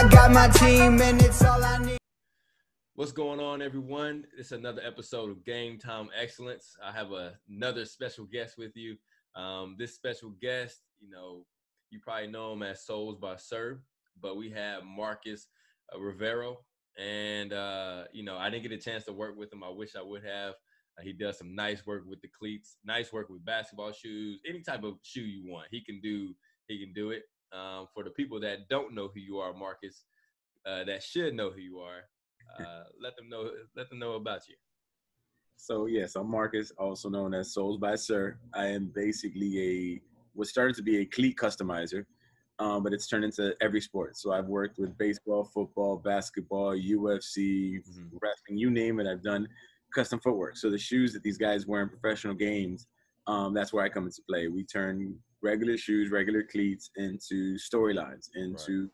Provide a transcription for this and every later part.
I got my team and it's all I need. What's going on, everyone? It's another episode of Game Time Excellence. I have another special guest with you. This special guest, you probably know him as Souls by Sir, but we have Marcus Rivero. And, I didn't get a chance to work with him. I wish I would have. He does some nice work with the cleats, nice work with basketball shoes, any type of shoe you want. He can do it. For the people that don't know who you are, Marcus, that should know who you are, let them know about you. So yes, I'm Marcus, also known as Souls by Sir. I am basically what started to be a cleat customizer, but it's turned into every sport. So I've worked with baseball, football, basketball, UFC, wrestling, you name it. I've done custom footwork. So the shoes that these guys wear in professional games, that's where I come into play. We turn regular shoes, regular cleats into storylines, into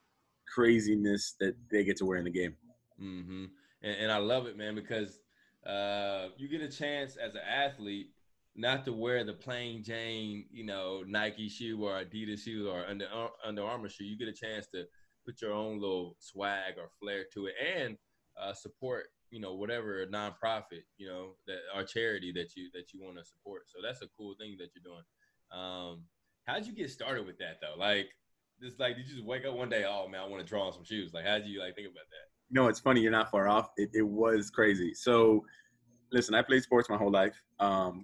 craziness that they get to wear in the game. Mm-hmm. And I love it, man, because you get a chance as an athlete not to wear the plain Jane, Nike shoe or Adidas shoe or Under Armour shoe. You get a chance to put your own little swag or flair to it and support, whatever nonprofit, that or charity that you want to support. So that's a cool thing that you're doing. How'd you get started with that though? Did you just wake up one day, oh man, I want to draw on some shoes? How'd you think about that? No, it's funny. You're not far off. It was crazy. So, listen, I played sports my whole life,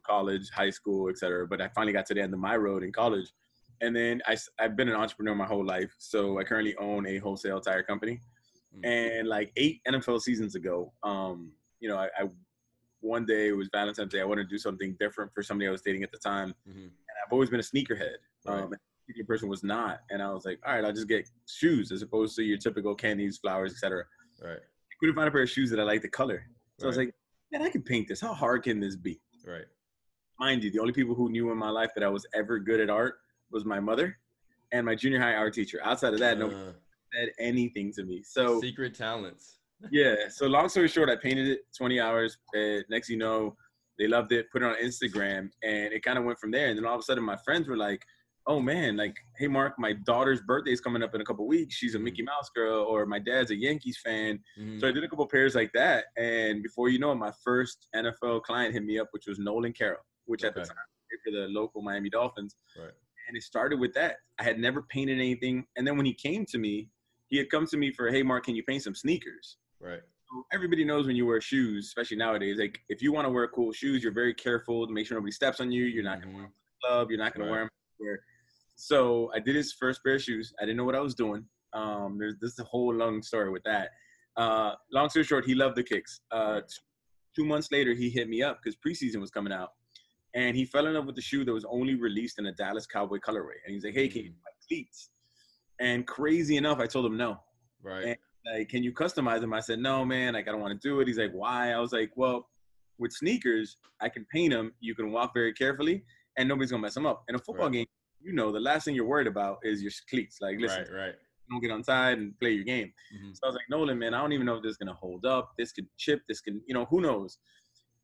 college, high school, etc. But I finally got to the end of my road in college. And then I've been an entrepreneur my whole life. So I currently own a wholesale tire company. And 8 NFL seasons ago, I one day, it was Valentine's Day. I wanted to do something different for somebody I was dating at the time. And I've always been a sneakerhead. Right. The person was not. And I was like, all right, I'll just get shoes as opposed to your typical candies, flowers, etc. Right. I couldn't find a pair of shoes that I liked the color. So I was Right. like, man, I can paint this. How hard can this be? Right. Mind you, the only people who knew in my life that I was ever good at art was my mother and my junior high art teacher. Outside of that, nobody said anything to me. So secret talents. yeah. So long story short, I painted it 20 hours. Next thing you know, they loved it, put it on Instagram, and it kind of went from there. And then all of a sudden my friends were like, oh man, hey Mark, my daughter's birthday is coming up in a couple weeks. She's a Mickey Mouse girl, or my dad's a Yankees fan. So I did a couple pairs like that. And before you know it, my first NFL client hit me up, which was Nolan Carroll, which at the time played for the local Miami Dolphins. Right. And it started with that. I had never painted anything. And then when he came to me, he had come to me for, hey Mark, can you paint some sneakers? Right. So everybody knows when you wear shoes, especially nowadays, if you want to wear cool shoes, you're very careful to make sure nobody steps on you. You're not going to wear them to the club. You're not going to wear them everywhere. So I did his first pair of shoes. I didn't know what I was doing. There's a whole long story with that. Long story short, he loved the kicks. 2 months later, he hit me up because preseason was coming out. And he fell in love with the shoe that was only released in a Dallas Cowboy colorway. And he's like, hey, can you buy cleats? And crazy enough, I told him no. Right. And can you customize them? I said, no, man, I don't want to do it. He's like, why? I was like, well, with sneakers, I can paint them. You can walk very carefully, and nobody's going to mess them up. In a football game, the last thing you're worried about is your cleats. Listen, don't get untied and play your game. So I was like, Nolan, man, I don't even know if this is going to hold up. This could chip. This can, who knows?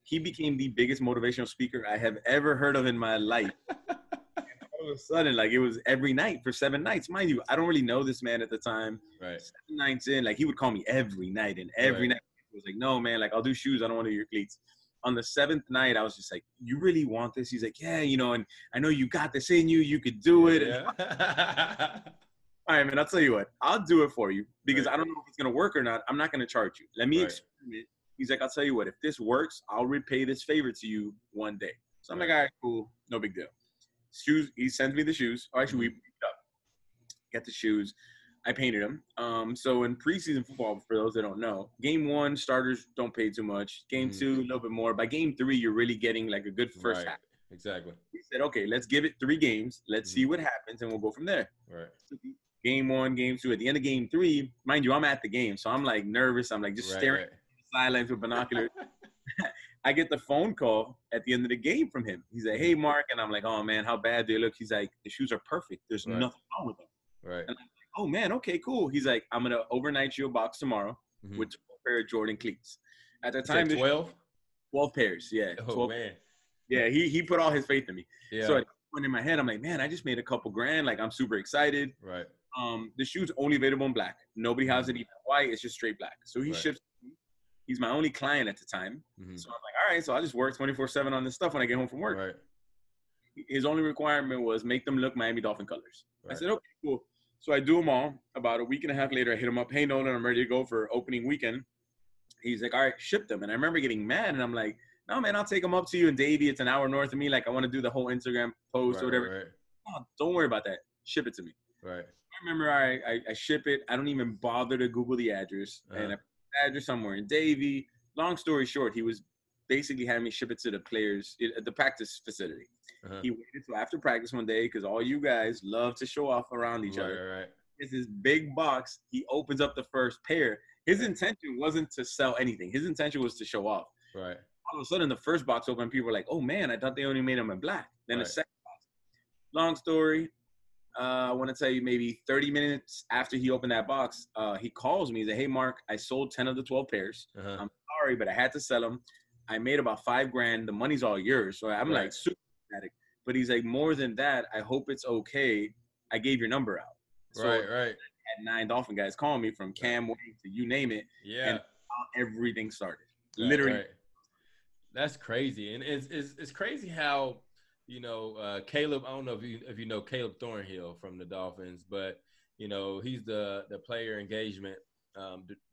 He became the biggest motivational speaker I have ever heard of in my life. All of a sudden, it was every night for 7 nights. Mind you, I don't really know this man at the time. Right. 7 nights in, he would call me every night. And every night he was like, no, man, I'll do shoes. I don't want to do your cleats. On the 7th night, I was just like, you really want this? He's like, yeah, and I know you got this in you. You could do it. Yeah. All right, man, I'll tell you what. I'll do it for you because I don't know if it's going to work or not. I'm not going to charge you. Let me experiment. He's like, I'll tell you what. If this works, I'll repay this favor to you one day. So I'm like, all right, cool. No big deal. Shoes. He sends me the shoes. Oh, actually, we picked up. Get the shoes. I painted them. So in preseason football, for those that don't know, game 1, starters don't pay too much. Game 2, a little bit more. By game 3, you're really getting a good first half. Exactly. He said, okay, let's give it 3 games. Let's see what happens, and we'll go from there. Right. So game 1, game 2. At the end of game 3, mind you, I'm at the game. So I'm nervous. I'm just staring at the sidelines with binoculars. I get the phone call at the end of the game from him. He's like, hey, Mark. And I'm like, oh, man, how bad do they look? He's like, the shoes are perfect. There's nothing wrong with them. Right. And I'm like, oh, man, okay, cool. He's like, I'm going to overnight you a box tomorrow with 12 pair of Jordan cleats. At the time, 12? 12 pairs, yeah. Oh, 12. man. Yeah, he put all his faith in me. Yeah. So at that point in my head, I'm like, man, I just made a couple grand. I'm super excited. Right. The shoe's only available in black. Nobody has it Mhm. even white. It's just straight black. So he Right. ships. He's my only client at the time. Mhm. So I'm like, all right. So I just work 24/7 on this stuff when I get home from work. Right. His only requirement was make them look Miami Dolphin colors. I Right. said, okay, cool. So I do them all. About a week and a half later, I hit him up. Hey, Nolan, I'm ready to go for opening weekend. He's like, all right, ship them. And I remember getting mad, and I'm like, no, man, I'll take them up to you in Davie. It's an hour north of me. Like, I want to do the whole Instagram post Right. or whatever. Right. Oh, don't worry about that. Ship it to me. Right. I remember I ship it. I don't even bother to Google the address. And I put the address somewhere in Davie. Long story short, he was basically having me ship it to the players at the practice facility. He waited till after practice one day because all you guys love to show off around each other. Right. It's this big box. He opens up the first pair. His intention wasn't to sell anything. His intention was to show off. Right. All of a sudden, the first box opened. People were like, "Oh man, I thought they only made them in black." Then the second box. Long story. I want to tell you, maybe 30 minutes after he opened that box, he calls me. He's like, "Hey, Mark, I sold 10 of the 12 pairs. I'm sorry, but I had to sell them. I made about $5,000. The money's all yours." So I'm like super ecstatic. But he's like, more than that, I hope it's okay. I gave your number out. So Right. I had 9 Dolphin guys call me from Cam Wade to you name it. Yeah. And everything started. Literally. Right. That's crazy. And it's crazy how, Caleb, I don't know if you know Caleb Thornhill from the Dolphins, but he's the player engagement,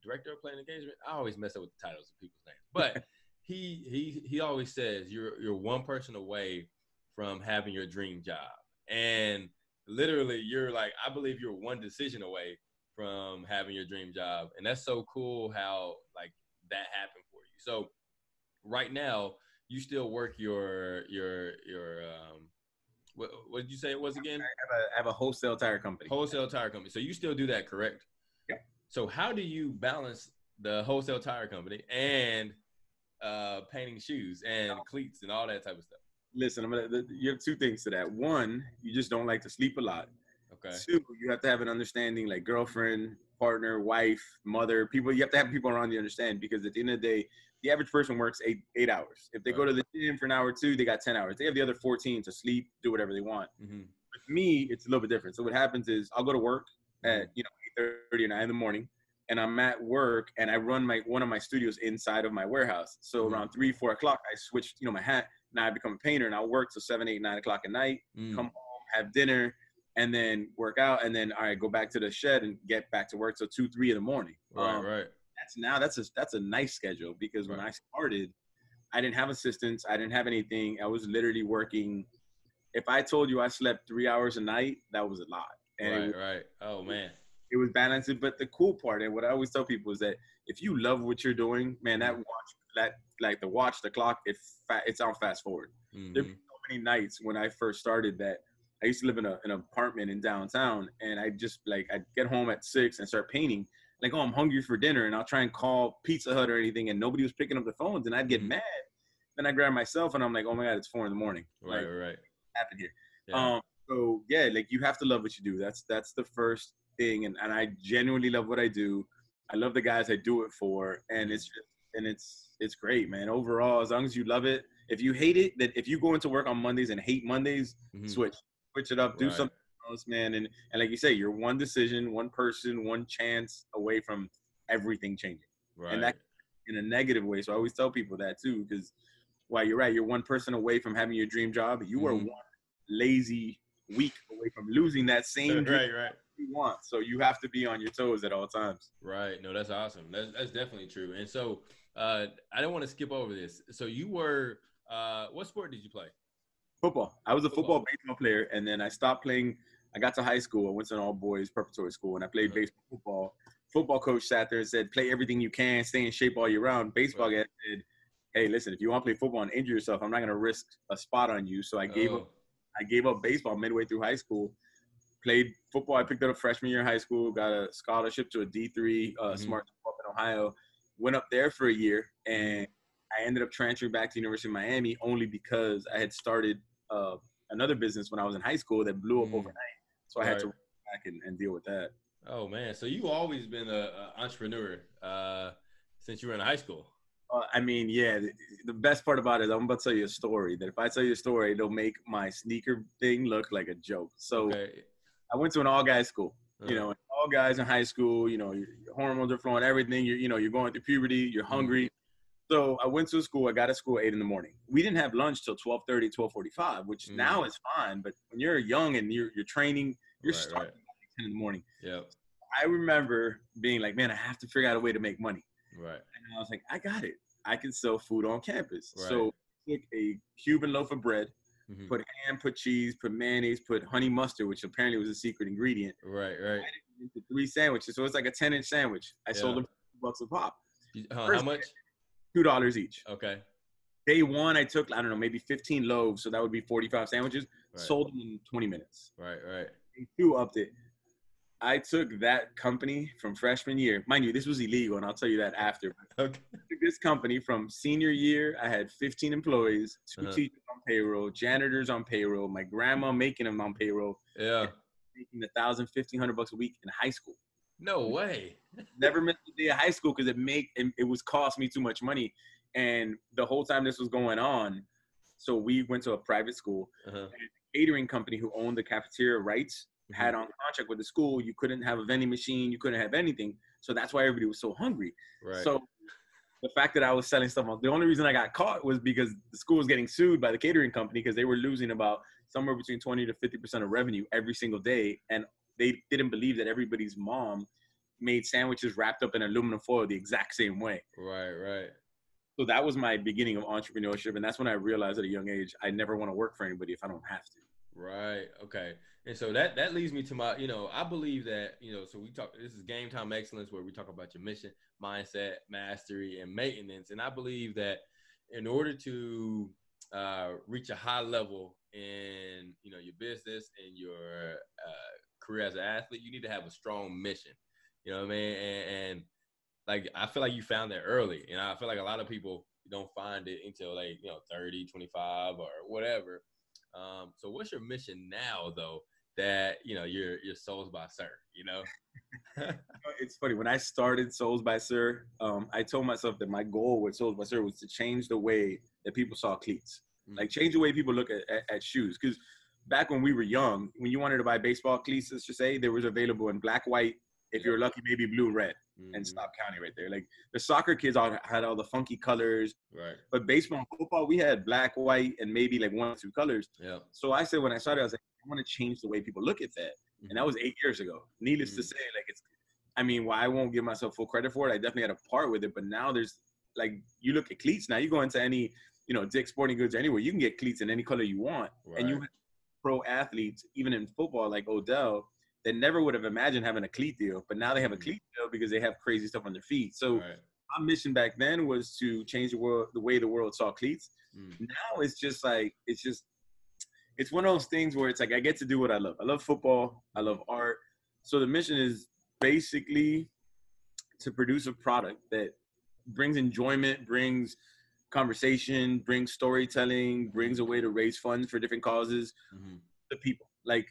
director of player engagement. I always mess up with the titles of people's names. But he always says you're one person away from having your dream job. And literally you're like, I believe you're one decision away from having your dream job. And that's so cool how like that happened for you. So right now you still work your what did you say it was again? I have a wholesale tire company. Wholesale tire company. So you still do that, correct? Yep. So how do you balance the wholesale tire company and painting shoes and cleats and all that type of stuff? Listen, you have 2 things to that. One, you just don't like to sleep a lot. Okay. 2, you have to have an understanding, like girlfriend, partner, wife, mother, people. You have to have people around you understand, because at the end of the day, the average person works 8 hours. If they go to the gym for an hour or 2, they got 10 hours. They have the other 14 to sleep, do whatever they want. Mm-hmm. With me, it's a little bit different. So what happens is I'll go to work at 8:30 or 9 in the morning, and I'm at work, and I run one of my studios inside of my warehouse. So around 3, 4 o'clock, I switch my hat. Now I become a painter, and I'll work till 7, 8, 9 o'clock at night. Come home, have dinner, and then work out, and then go back to the shed and get back to work till 2, 3 in the morning. Right. That's a nice schedule, because when I started, I didn't have assistants, I didn't have anything. I was literally working. If I told you I slept 3 hours a night, that was a lot. And right. Oh man. It was balanced. But the cool part, and what I always tell people, is that if you love what you're doing, man, the watch, the clock, it's on fast forward. There've been so many nights when I first started that I used to live in an apartment in downtown, and I'd get home at 6 and start painting. Like, oh, I'm hungry for dinner, and I'll try and call Pizza Hut or anything, and nobody was picking up the phones, and I'd get mad. Then I grab myself, and I'm like, oh my God, it's 4 a.m. Right. What happened here? Yeah. So yeah, like, you have to love what you do. That's the first thing, and I genuinely love what I do. I love the guys I do it for, and it's great, man. Overall, as long as you love it. If you hate it, that if you go into work on Mondays and hate Mondays, switch it up, do something else, man. And like you say, you're one decision, one person, one chance away from everything changing. Right. And that in a negative way. So I always tell people that too, because you're right, you're one person away from having your dream job. You are one lazy week away from losing that same dream you want. So you have to be on your toes at all times. Right. No, that's awesome. That's definitely true. And so I don't want to skip over this. So you were what sport did you play? Football. I was a football baseball player, and then I stopped playing. I got to high school. I went to an all-boys preparatory school, and I played baseball, football. Football coach sat there and said, play everything you can, stay in shape all year round. Baseball guy said, hey, listen, if you want to play football and injure yourself, I'm not going to risk a spot on you. So I gave up baseball midway through high school. Played football. I picked it up freshman year in high school, got a scholarship to a D3 smart school up in Ohio. Went up there for a year, and I ended up transferring back to the University of Miami only because I had started another business when I was in high school that blew up overnight. So I had to run back and deal with that. Oh, man. So you've always been an entrepreneur since you were in high school. I mean, yeah, the best part about it is I'm about to tell you a story that if I tell you a story, it'll make my sneaker thing look like a joke. So I went to an all-guys school. You know, all guys in high school, you know, your hormones are flowing, everything. You're going through puberty, you're hungry. So I went to school. I got to school 8 a.m. We didn't have lunch till 12:30, 12:45, which now is fine. But when you're young and you're training, you're starting at 10 in the morning. Yep. I remember being like, man, I have to figure out a way to make money. Right. And I was like, I got it. I can sell food on campus. Right. So I took a Cuban loaf of bread, put ham, put cheese, put mayonnaise, put honey mustard, which apparently was a secret ingredient. Right. Into 3 sandwiches. So it's like a 10-inch sandwich. I sold them for $2 a pop. How much? $2 each. Okay. Day one, I took, I don't know, maybe 15 loaves. So that would be 45 sandwiches. Right. Sold them in 20 minutes. Right. Day two upped it. I took that company from freshman year. Mind you, this was illegal, and I'll tell you that after. Okay. I took this company from senior year. I had 15 employees, 2 teachers on payroll, janitors on payroll, my grandma making them on payroll. Yeah. Making $1,000, $1,500 a week in high school. No way. Never missed a day of high school because it was cost me too much money. And the whole time this was going on, so we went to a private school. And the catering company who owned the cafeteria rights had on contract with the school. You couldn't have a vending machine. You couldn't have anything. So that's why everybody was so hungry. Right. So the fact that I was selling stuff, the only reason I got caught was because the school was getting sued by the catering company because they were losing about somewhere between 20 to 50% of revenue every single day. And they didn't believe that everybody's mom made sandwiches wrapped up in aluminum foil the exact same way. Right. So that was my beginning of entrepreneurship. And that's when I realized at a young age, I never want to work for anybody if I don't have to. Right. Okay. And so that leads me to my, I believe that, so this is Game Time Excellence, where we talk about your mission, mindset, mastery, and maintenance. And I believe that in order to reach a high level in, your business and your career as an athlete, you need to have a strong mission. You know what I mean? And like, I feel like you found that early. And I feel like a lot of people don't find it until 30, 25 or whatever. So what's your mission now, though, that, you're Souls by Sir, It's funny. When I started Souls by Sir, I told myself that my goal with Souls by Sir was to change the way that people saw cleats. Like, change the way people look at shoes. Because back when we were young, when you wanted to buy baseball cleats, let's just say, they was available in black, white, if you're lucky, maybe blue, red, and stop counting right there. Like, the soccer kids had all the funky colors. Right. But baseball and football, we had black, white, and maybe like 1 or 2 colors. Yeah. So I said, when I started, I was like, I want to change the way people look at that. And that was 8 years ago. Needless to say, while I won't give myself full credit for it, I definitely had a part with it. But now there's, you look at cleats. Now you go into any, Dick's Sporting Goods, anywhere, you can get cleats in any color you want. Right. And you have pro athletes, even in football, like Odell, that never would have imagined having a cleat deal. But now they have a cleat deal because they have crazy stuff on their feet. So my mission back then was to change the way the world saw cleats. Now it's just it's one of those things where it's like, I get to do what I love. I love football. I love art. So the mission is basically to produce a product that brings enjoyment, brings conversation, brings storytelling, brings a way to raise funds for different causes to people.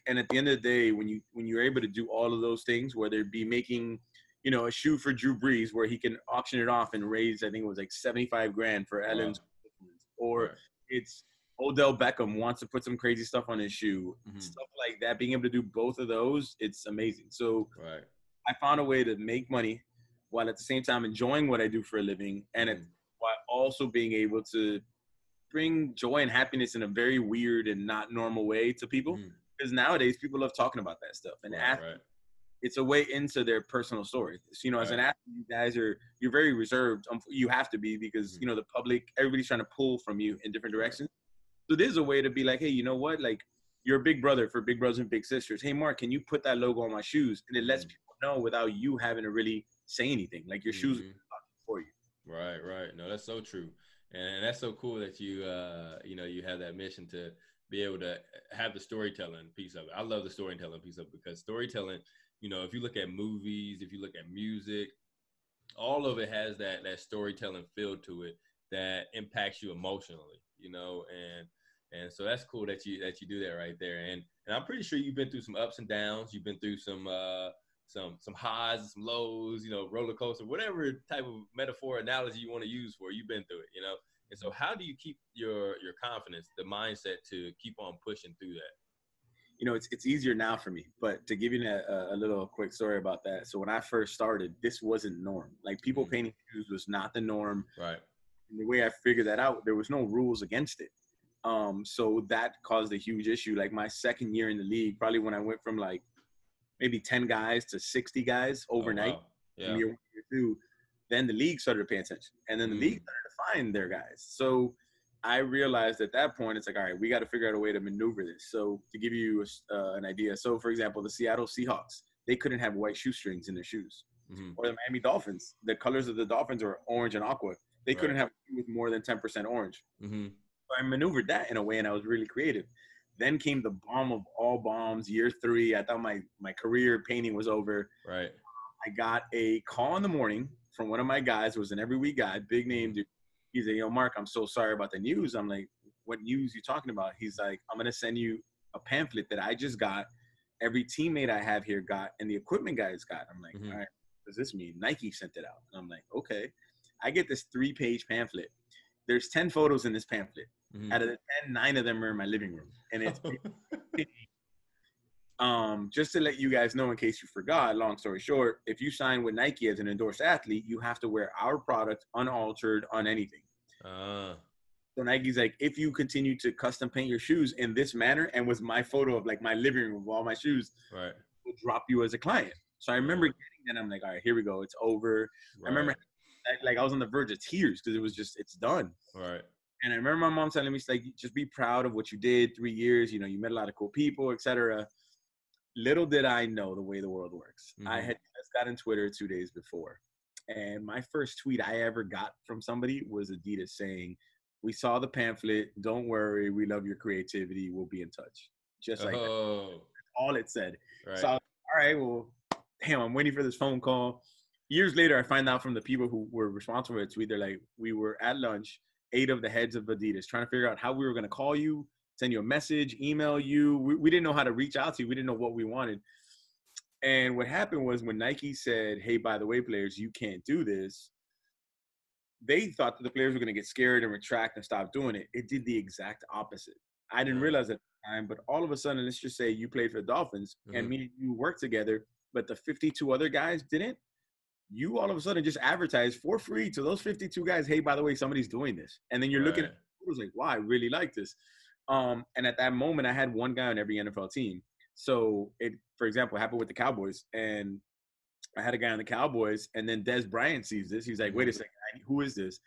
And at the end of the day, when you're able to do all of those things, whether it be making, a shoe for Drew Brees where he can auction it off and raise, I think it was like $75,000 for Ellen's, or it's Odell Beckham wants to put some crazy stuff on his shoe, stuff like that. Being able to do both of those, it's amazing. So I found a way to make money while at the same time enjoying what I do for a living, and while also being able to bring joy and happiness in a very weird and not normal way to people. Because nowadays people love talking about that stuff, and it's a way into their personal story. So, as an athlete, you guys you're very reserved. You have to be, because the public, everybody's trying to pull from you in different directions. So there's a way to be like, hey, you know what? Like, you're a big brother for big brothers and big sisters. Hey, Mark, can you put that logo on my shoes? And it lets people know without you having to really say anything. Like, your shoes are talking for you. Right. No, that's so true. And that's so cool that you, you have that mission to be able to have the storytelling piece of it. I love the storytelling piece of it, because storytelling, if you look at movies, if you look at music, all of it has that storytelling feel to it that impacts you emotionally, and so that's cool that you do that right there. And I'm pretty sure you've been through some ups and downs. You've been through some highs and some lows, roller coaster, whatever type of metaphor analogy you want to use for it, you've been through it, And so how do you keep your confidence, the mindset to keep on pushing through that? it's easier now for me. But to give you a little quick story about that. So when I first started, this wasn't norm. Like people painting shoes was not the norm. Right. And the way I figured that out, there was no rules against it. So that caused a huge issue. Like my second year in the league, probably when I went from like maybe 10 guys to 60 guys overnight, Oh, wow. Yeah. from year 1 to year 2, then the league started to pay attention. And then the league started to find their guys. So I realized at that point, it's like, all right, we got to figure out a way to maneuver this. So to give you an idea, so for example, the Seattle Seahawks, they couldn't have white shoestrings in their shoes. Or the Miami Dolphins, the colors of the Dolphins are orange and aqua. They couldn't have with more than 10% orange. So I maneuvered that in a way, and I was really creative. Then came the bomb of all bombs, year 3. I thought my career painting was over. Right. I got a call in the morning from one of my guys, who was an every week guy, big name dude. He's like, yo, Mark, I'm so sorry about the news. I'm like, what news you talking about? He's like, I'm going to send you a pamphlet that I just got. Every teammate I have here got, and the equipment guys got. I'm like, all right, what does this mean? Nike sent it out. And I'm like, okay. I get this 3-page pamphlet. There's 10 photos in this pamphlet. Out of the 10, 9 of them are in my living room. And it's just to let you guys know, in case you forgot, long story short, if you sign with Nike as an endorsed athlete, you have to wear our product unaltered on anything. So Nike's like, if you continue to custom paint your shoes in this manner, and was my photo of like my living room of all my shoes, we'll drop you as a client. So I remember getting that. I'm like, all right, here we go. It's over. I remember like I was on the verge of tears because it was just, it's done. Right. And I remember my mom telling me, like, just be proud of what you did. 3 years, you met a lot of cool people, etc. Little did I know the way the world works. I had just gotten Twitter 2 days before. And my first tweet I ever got from somebody was Adidas saying, we saw the pamphlet. Don't worry. We love your creativity. We'll be in touch. Just like that. That's all it said. Right. So I was like, all right, well, damn, I'm waiting for this phone call. Years later, I find out from the people who were responsible for the tweet, they're like, we were at lunch, 8 of the heads of Adidas, trying to figure out how we were going to call you, send you a message, email you. We didn't know how to reach out to you. We didn't know what we wanted. And what happened was when Nike said, hey, by the way, players, you can't do this, they thought that the players were going to get scared and retract and stop doing it. It did the exact opposite. I didn't realize at the time, but all of a sudden, let's just say you played for the Dolphins and me and you worked together, but the 52 other guys didn't. You all of a sudden just advertise for free to those 52 guys, hey, by the way, somebody's doing this. And then you're looking at it was like, wow, I really like this. And at that moment, I had one guy on every NFL team. So it, for example, happened with the Cowboys. And I had a guy on the Cowboys, and then Des Bryant sees this. He's like, wait a second, who is this?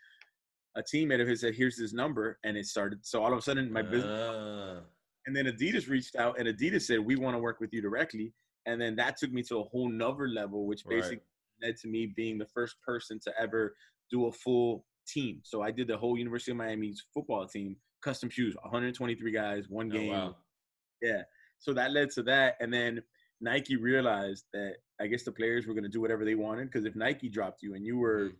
A teammate of his said, here's his number. And it started. So all of a sudden, my business. And then Adidas reached out, and Adidas said, we want to work with you directly. And then that took me to a whole nother level, which basically led to me being the first person to ever do a full team. So I did the whole University of Miami's football team, custom shoes, 123 guys, one game. Wow. Yeah. So that led to that. And then Nike realized that I guess the players were going to do whatever they wanted, because if Nike dropped you and you were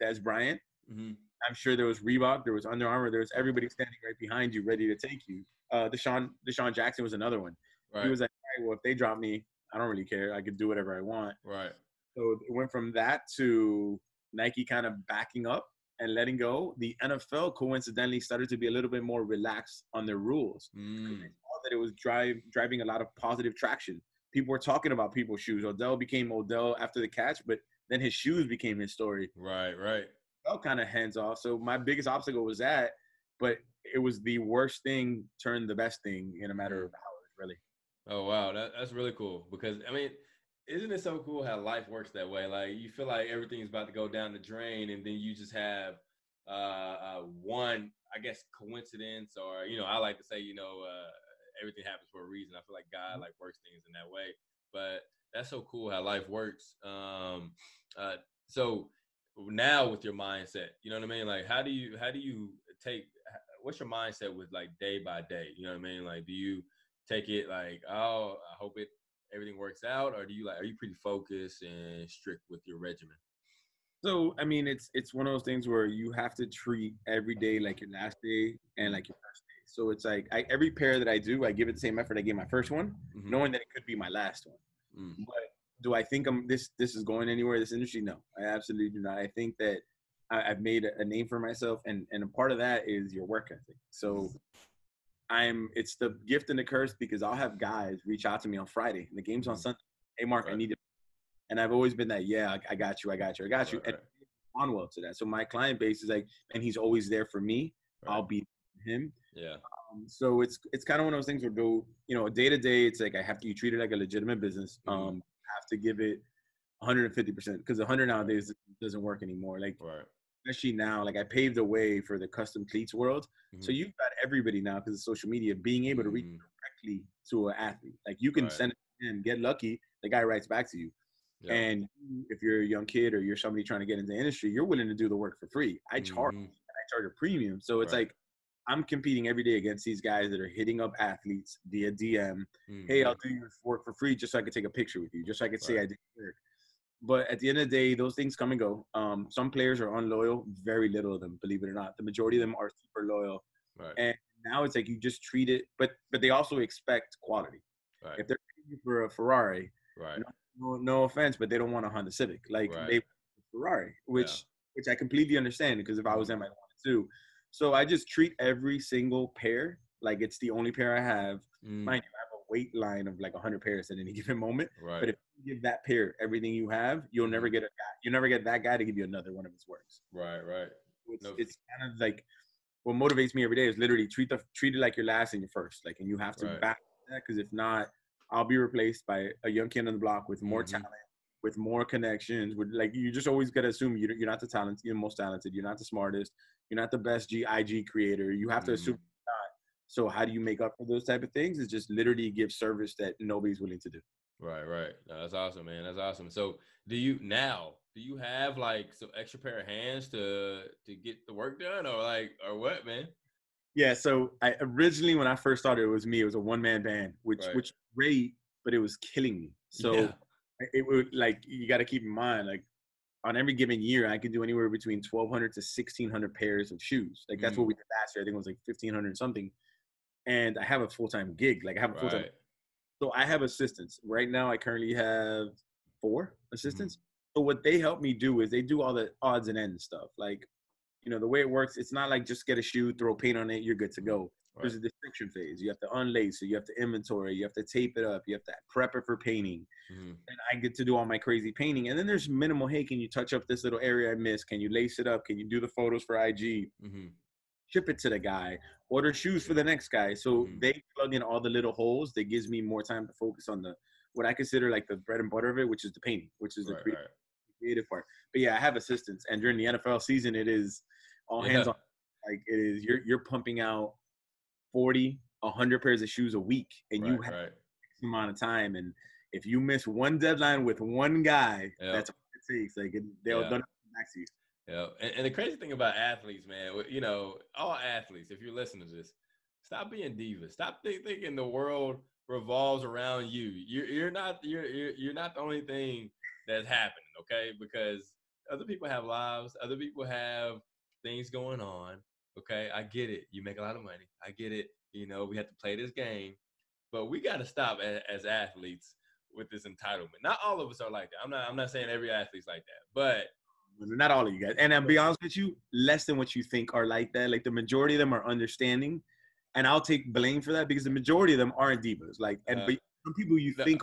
Des Bryant, I'm sure there was Reebok, there was Under Armour, there was everybody standing right behind you ready to take you. Deshaun Jackson was another one. He was like, all right, well, if they drop me, I don't really care. I could do whatever I want. Right. So it went from that to Nike kind of backing up and letting go. The NFL coincidentally started to be a little bit more relaxed on their rules. They saw that it was driving a lot of positive traction. People were talking about people's shoes. Odell became Odell after the catch, but then his shoes became his story. Right. Felt kind of hands off. So my biggest obstacle was that, but it was the worst thing turned the best thing in a matter of hours, really. Oh, wow. That's really cool, because, I mean, isn't it so cool how life works that way? Like, you feel like everything's about to go down the drain, and then you just have one, I guess, coincidence, or, I like to say, everything happens for a reason. I feel like God like works things in that way. But that's so cool how life works. So now with your mindset, you know what I mean? Like, how do you take, what's your mindset with like day by day? You know what I mean? Like, do you take it like, oh, I hope everything works out, or are you pretty focused and strict with your regimen? So, I mean, it's one of those things where you have to treat every day like your last day and like your first day. So it's like every pair that I do, I give it the same effort I gave my first one, knowing that it could be my last one. But do I think this is going anywhere, this industry? No, I absolutely do not. I think that I've made a name for myself, and a part of that is your work ethic. So It's the gift and the curse because I'll have guys reach out to me on Friday. The game's on Sunday. Hey, Mark, I need it. And I've always been that, yeah, I got you. And on well to that. So my client base is like, and he's always there for me. I'll be him. Yeah. So it's kind of one of those things where day to day, it's like you treat it like a legitimate business. Have to give it 150% because 100 nowadays doesn't work anymore. Like, especially now, like I paved the way for the custom cleats world. So you've got everybody now because of social media being able to reach directly to an athlete. Like you can send it to him, get lucky, the guy writes back to you. Yeah. And if you're a young kid or you're somebody trying to get into the industry, you're willing to do the work for free. I charge a premium. So it's like I'm competing every day against these guys that are hitting up athletes via DM. Hey, I'll do your work for free just so I could take a picture with you, just so I could say I did work. But at the end of the day, those things come and go. Some players are unloyal, very little of them, believe it or not. The majority of them are super loyal. And now it's like you just treat it, but they also expect quality. If they're paying for a Ferrari, no offense, but they don't want a Honda Civic. Like they want a Ferrari, which I completely understand because if I was them, I'd want it too. So I just treat every single pair like it's the only pair I have. Mind you, I have a weight line of like 100 pairs at any given moment. But if you give that pair everything you have, you'll never get that guy to give you another one of his works. It's kind of like what motivates me every day is literally treat it like your last and your first. Like, and you have to back that because if not, I'll be replaced by a young kid on the block with more talent, with more connections. With like, you just always gotta assume you're not the talent, you're the most talented, you're not the smartest, you're not the best IG creator. You have to assume you're not. So how do you make up for those type of things? Is just literally give service that nobody's willing to do. Right. No, that's awesome, man. That's awesome. So do you have like some extra pair of hands to get the work done or what, man? Yeah, so I originally when I first started, it was me. It was a one-man band, which great, but it was killing me. So it would like you got to keep in mind like on every given year, I could do anywhere between 1,200 to 1,600 pairs of shoes. Like that's what we did last year. I think it was like 1,500 something. And I have a full-time gig. Like I have a full-time. So I have assistants right now. I currently have 4 assistants. So what they help me do is they do all the odds and ends stuff. Like, the way it works, it's not like just get a shoe, throw paint on it, you're good to go. There's a description phase. You have to unlace it. You have to inventory. You have to tape it up. You have to prep it for painting. And I get to do all my crazy painting. And then there's minimal, hey, can you touch up this little area I missed? Can you lace it up? Can you do the photos for IG? Ship it to the guy. Order shoes for the next guy. So they plug in all the little holes. That gives me more time to focus on what I consider like the bread and butter of it, which is the painting, which is the creative part. But yeah, I have assistants. And during the NFL season, it is all hands on. Like it is, you're pumping out 40, 100 pairs of shoes a week, and you have X amount of time. And if you miss one deadline with one guy, that's all it takes. Like they'll come back to you. Yeah, and the crazy thing about athletes, man, all athletes, if you're listening to this, stop being divas. Stop thinking the world revolves around you. You're not the only thing that's happening, okay? Because other people have lives, other people have things going on. Okay, I get it. You make a lot of money. I get it. We have to play this game, but we got to stop as athletes with this entitlement. Not all of us are like that. I'm not saying every athlete's like that, but not all of you guys. And I'll be honest with you, less than what you think are like that. Like the majority of them are understanding, and I'll take blame for that because the majority of them aren't divas. Like, but some people you think.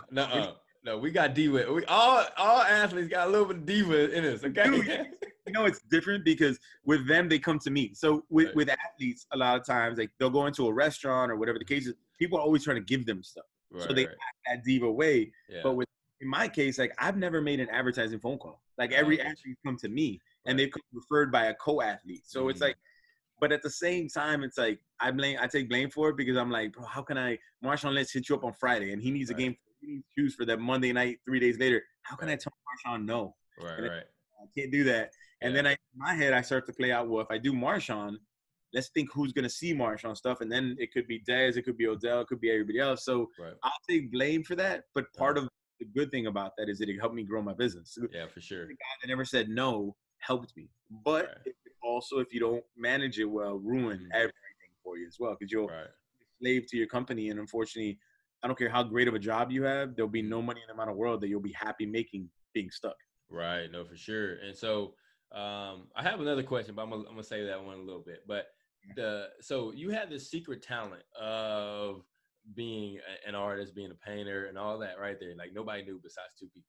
No, we got Diva. We all athletes got a little bit of Diva in us. Okay. Dude, it's different because with them they come to me. So with athletes, a lot of times like they'll go into a restaurant or whatever the case is. People are always trying to give them stuff, so they act that diva way. But in my case, like I've never made an advertising phone call. Like every athlete come to me and they've come referred by a co-athlete. So it's like, but at the same time, it's like I take blame for it because I'm like, bro, how can Marshawn Lynch hit you up on Friday and he needs a game. He needs shoes for that Monday night 3 days later. How can I tell Marshawn no? I can't do that. And then in my head, I start to play out, well, if I do Marshawn, let's think who's going to see Marshawn stuff. And then it could be Dez, it could be Odell, it could be everybody else. So I'll take blame for that. But part of the good thing about that is that it helped me grow my business. Yeah, for sure. The guy that never said no helped me. But it also, if you don't manage it well, ruin everything for you as well. Because you'll be a slave to your company. And unfortunately, I don't care how great of a job you have, there'll be no money in the amount of world that you'll be happy making being stuck. Right. No, for sure. And so I have another question, but I'm gonna say that one a little bit. But so you had this secret talent of being an artist, being a painter, and all that right there. Like nobody knew besides two people.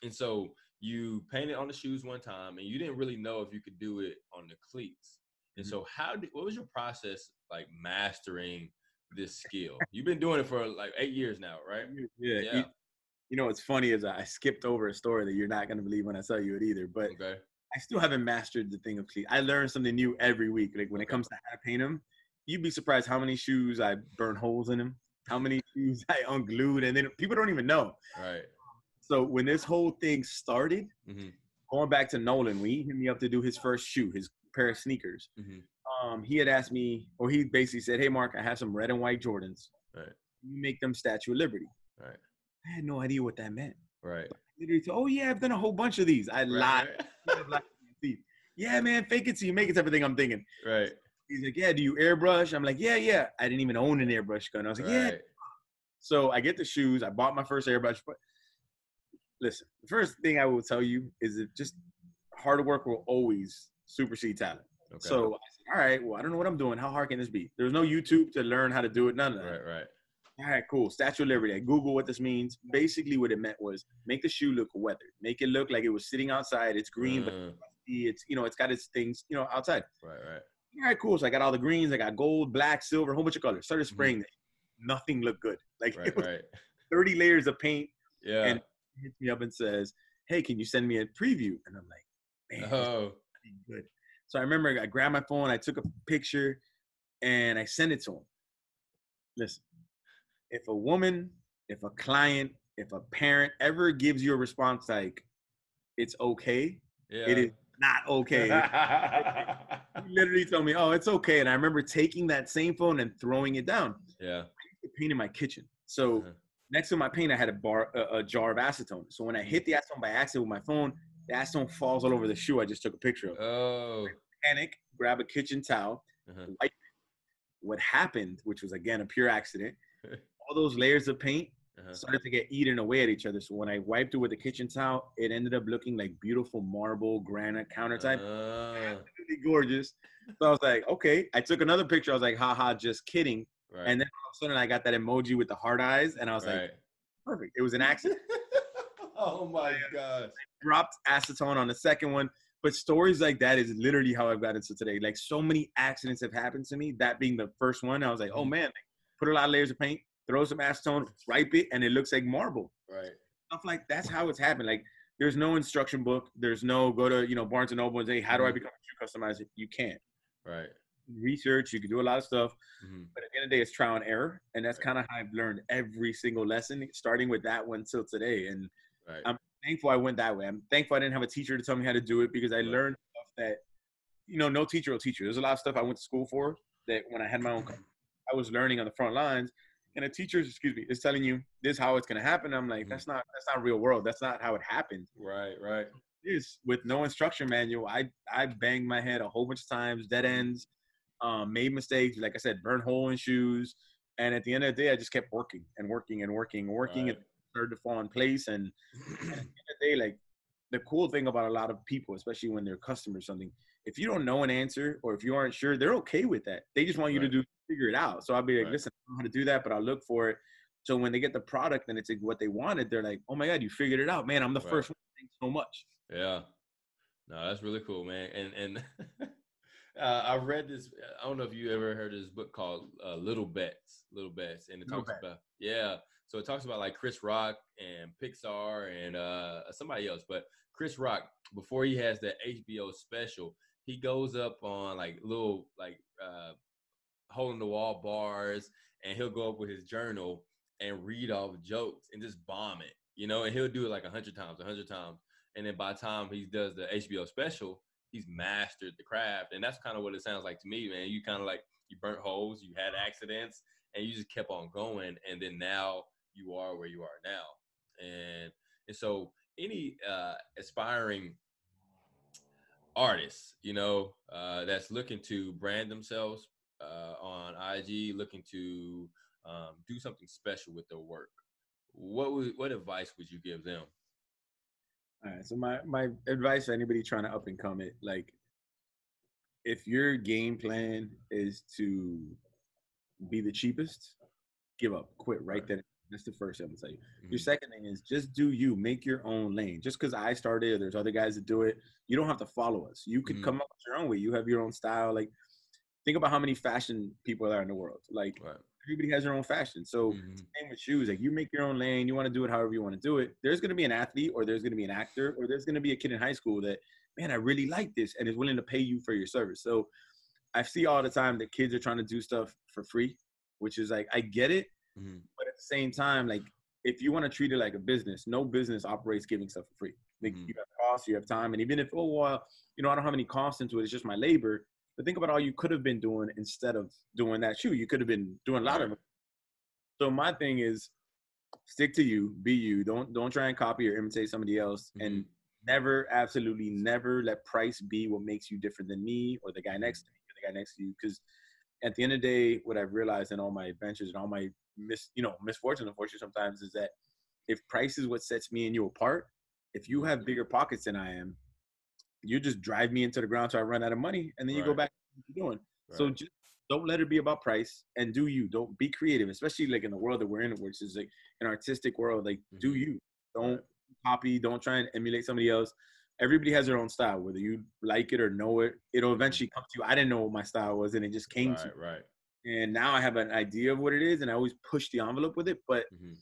And so you painted on the shoes one time, and you didn't really know if you could do it on the cleats. And so, what was your process like mastering this skill? You've been doing it for like 8 years now, right? Yeah. You know what's funny is I skipped over a story that you're not gonna believe when I tell you it either. But Okay. I still haven't mastered the thing of cleats. I learn something new every week. Like when it comes to how to paint them, you'd be surprised how many shoes I burn holes in them, how many shoes I unglued, and then people don't even know. Right. So when this whole thing started, Mm-hmm. going back to Nolan, when he hit me up to do his first shoe, his pair of sneakers, he had asked me, or he basically said, "Hey, Mark, I have some red and white Jordans. Right. You make them Statue of Liberty." Right. I had no idea what that meant. Right. Literally said, "Oh yeah, I've done a whole bunch of these." I lied. Right. Yeah, man, fake it till you make it. Everything I'm thinking. Right. He's like, "Yeah, do you airbrush?" I'm like, "Yeah." I didn't even own an airbrush gun. I was like, "Yeah." So I get the shoes. I bought my first airbrush. But listen, the first thing I will tell you is that just hard work will always supersede talent. Okay. So I said, all right, well, I don't know what I'm doing. How hard can this be? There's no YouTube to learn how to do it. None of that. Right. All right, cool. Statue of Liberty. I Google what this means. Basically, what it meant was make the shoe look weathered. Make it look like it was sitting outside. It's green, but it's it's got its things outside. Right. All right, cool. So I got all the greens. I got gold, black, silver, a whole bunch of colors. Started spraying. Nothing looked good. Like it was 30 layers of paint. Yeah. And he hits me up and says, "Hey, can you send me a preview?" And I'm like, "Man, this is good." So I remember I grabbed my phone, I took a picture, and I sent it to him. Listen, if a woman, if a client, if a parent ever gives you a response like, "It's okay," it is not okay. He literally told me, "Oh, it's okay." And I remember taking that same phone and throwing it down. Yeah. I used to paint in my kitchen. So next to my paint, I had a jar of acetone. So when I hit the acetone by accident with my phone, the acetone falls all over the shoe I just took a picture of. Oh. Panic, grab a kitchen towel, wipe it. What happened, which was again a pure accident, all those layers of paint started to get eaten away at each other. So when I wiped it with a kitchen towel, it ended up looking like beautiful marble granite countertop. Absolutely gorgeous. So I was like, okay. I took another picture. I was like, haha, just kidding. Right. And then all of a sudden I got that emoji with the heart eyes, and I was like, perfect. It was an accident. Oh my God. I dropped acetone on the second one. But stories like that is literally how I've gotten to today. Like so many accidents have happened to me. That being the first one, I was like, oh man, put a lot of layers of paint, throw some acetone, wipe it, and it looks like marble. Right. Stuff like that's how it's happened. Like there's no instruction book. There's no go to Barnes and Noble and say, how do I become a shoe customizer? You can't. Right. Research, you can do a lot of stuff, but at the end of the day, it's trial and error, and that's kind of how I've learned every single lesson, starting with that one till today. And I'm thankful I went that way. I'm thankful I didn't have a teacher to tell me how to do it, because I learned stuff that no teacher will teach you. There's a lot of stuff I went to school for that when I had my own company, I was learning on the front lines, and a teacher, is telling you this is how it's gonna happen. I'm like, that's not real world. That's not how it happens. Right. Is with no instruction manual. I banged my head a whole bunch of times, dead ends, made mistakes, like I said, burn hole in shoes, and at the end of the day, I just kept working and it started to fall in place. And at the end of the day, like the cool thing about a lot of people, especially when they're customers, something, if you don't know an answer or if you aren't sure, they're okay with that. They just want you to figure it out. So I'll be like, listen, I don't know how to do that, but I'll look for it. So when they get the product and it's like what they wanted, they're like, oh my God, you figured it out, man. I'm the first one. Thanks so much. Yeah. No, that's really cool, man. And I read this. I don't know if you ever heard of this book called Little Bets, and it talks about So it talks about like Chris Rock and Pixar and somebody else. But Chris Rock, before he has that HBO special, he goes up on like little hole in the wall bars, and he'll go up with his journal and read all the jokes and just bomb it, and he'll do it like 100 times. And then by the time he does the HBO special, he's mastered the craft. And that's kind of what it sounds like to me, man. You kind of like, you burnt holes, you had accidents, and you just kept on going. And then now you are where you are now. And so any aspiring artists, that's looking to brand themselves on IG, looking to do something special with their work, what advice would you give them? All right. So my advice to anybody trying to up and come it, like, if your game plan is to be the cheapest, give up, quit right Right. then. That's the first thing I'm gonna tell you. Your Mhm. second thing is just do you, make your own lane. Just because I started, or there's other guys that do it, you don't have to follow us. You could Mhm. come up with your own way. You have your own style. Like, think about how many fashion people are in the world. Like, Right. everybody has their own fashion. So Mhm. same with shoes. Like, you make your own lane. You want to do it however you want to do it. There's gonna be an athlete, or there's gonna be an actor, or there's gonna be a kid in high school that, man, I really like this, and is willing to pay you for your service. So I see all the time that kids are trying to do stuff for free, which is like, I get it, Mhm. but at the same time, like, if you want to treat it like a business, no business operates giving stuff for free. Like, Mhm. you have costs, you have time, and even if, oh well, I don't have any cost into it, it's just my labor. But think about all you could have been doing instead of doing that shoe. You could have been doing a lot Right. of it. So my thing is, stick to you, be you. Don't try and copy or imitate somebody else, and Mhm. never, absolutely never let price be what makes you different than me or the guy Mhm. next to me or the guy next to you. Because at the end of the day, what I've realized in all my adventures and all my misfortune, unfortunately, sometimes, is that if price is what sets me and you apart, if you Mhm. have bigger pockets than I am, you just drive me into the ground till I run out of money, and then you go Right. back to what you're doing. So Right. just don't let it be about price, and do you. Don't be creative, especially like in the world that we're in, which is like an artistic world. Like, do Mhm. you. Don't Right. copy. Don't try and emulate somebody else. Everybody has their own style, whether you like it or know it. It'll Mhm. eventually come to you. I didn't know what my style was, and it just came to me. Right. Right. And now I have an idea of what it is, and I always push the envelope with it. But Mhm.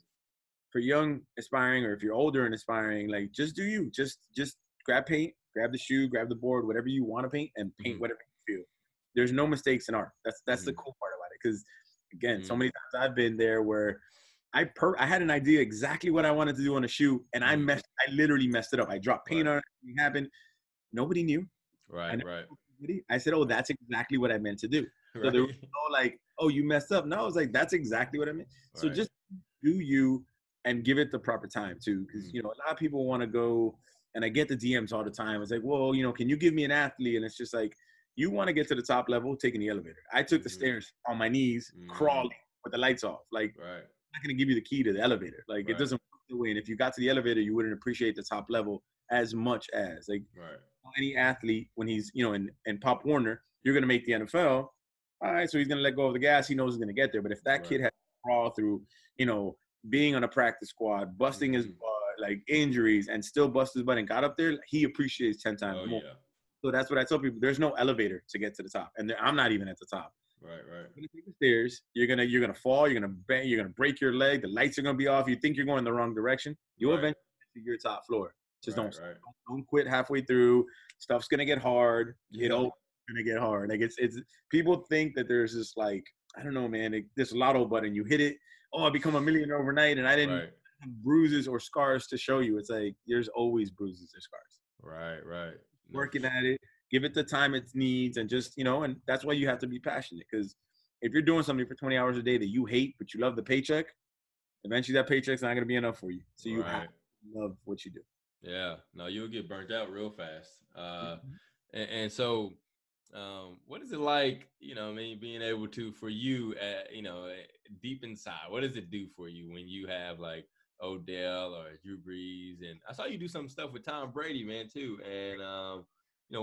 for young aspiring, or if you're older and aspiring, like, just do you. Just grab paint, grab the shoe, grab the board, whatever you want to paint, and paint Mhm. whatever you feel. There's no mistakes in art. That's the Mhm. cool part about it. Because again, so Mhm. many times I've been there where I had an idea exactly what I wanted to do on a shoe, and Mhm. I literally messed it up. I dropped paint Right. on it. It happened. Nobody knew. I Right. never Right. told anybody. I said, "Oh, Right. that's exactly what I meant to do." So there was Right. no like, "Oh, you messed up." No, I was like, "That's exactly what I meant." So Right. just do you, and give it the proper time too, because Mhm. a lot of people want to go, and I get the DMs all the time. It's like, "Well, can you give me an athlete?" And it's just like, you want to get to the top level, taking the elevator. I took the Mhm. stairs on my knees, Mhm. crawling with the lights off. Like, Right. I'm not gonna give you the key to the elevator. Like, it Right. doesn't work that way. And if you got to the elevator, you wouldn't appreciate the top level as much as like Right. any athlete when he's in Pop Warner, you're gonna make the NFL. All right, so he's gonna let go of the gas. He knows he's gonna get there. But if that Right. kid has to crawl through, being on a practice squad, busting his Mhm. butt, like injuries, and still bust his butt and got up there, he appreciates 10 times Oh more. yeah. So that's what I tell people. There's no elevator to get to the top, and I'm not even at the top. Right. Right. You're gonna take the stairs. You're gonna fall. You're gonna bang. You're gonna break your leg. The lights are gonna be off. You think you're going the wrong direction. You'll Right. eventually get to your top floor. Just Right. don't stop. Right. Don't quit halfway through. Stuff's gonna get hard. Yeah. Gonna get hard. Like, it's people think that there's this, like, I don't know, man. This lotto button. You hit it. Oh, I become a millionaire overnight, and I didn't Right. have bruises or scars to show you. It's like, there's always bruises or scars. Right. Right. No, for Working sure. at it, give it the time it needs, and just, and that's why you have to be passionate. Because if you're doing something for 20 hours a day that you hate but you love the paycheck, eventually that paycheck's not going to be enough for you. So you have Right. to love what you do. Yeah. No, you'll get burnt out real fast. Mhm. And so, what is it like? I mean, being able to, for you, deep inside, what does it do for you when you have like Odell or Drew Brees? And I saw you do some stuff with Tom Brady, man, too. And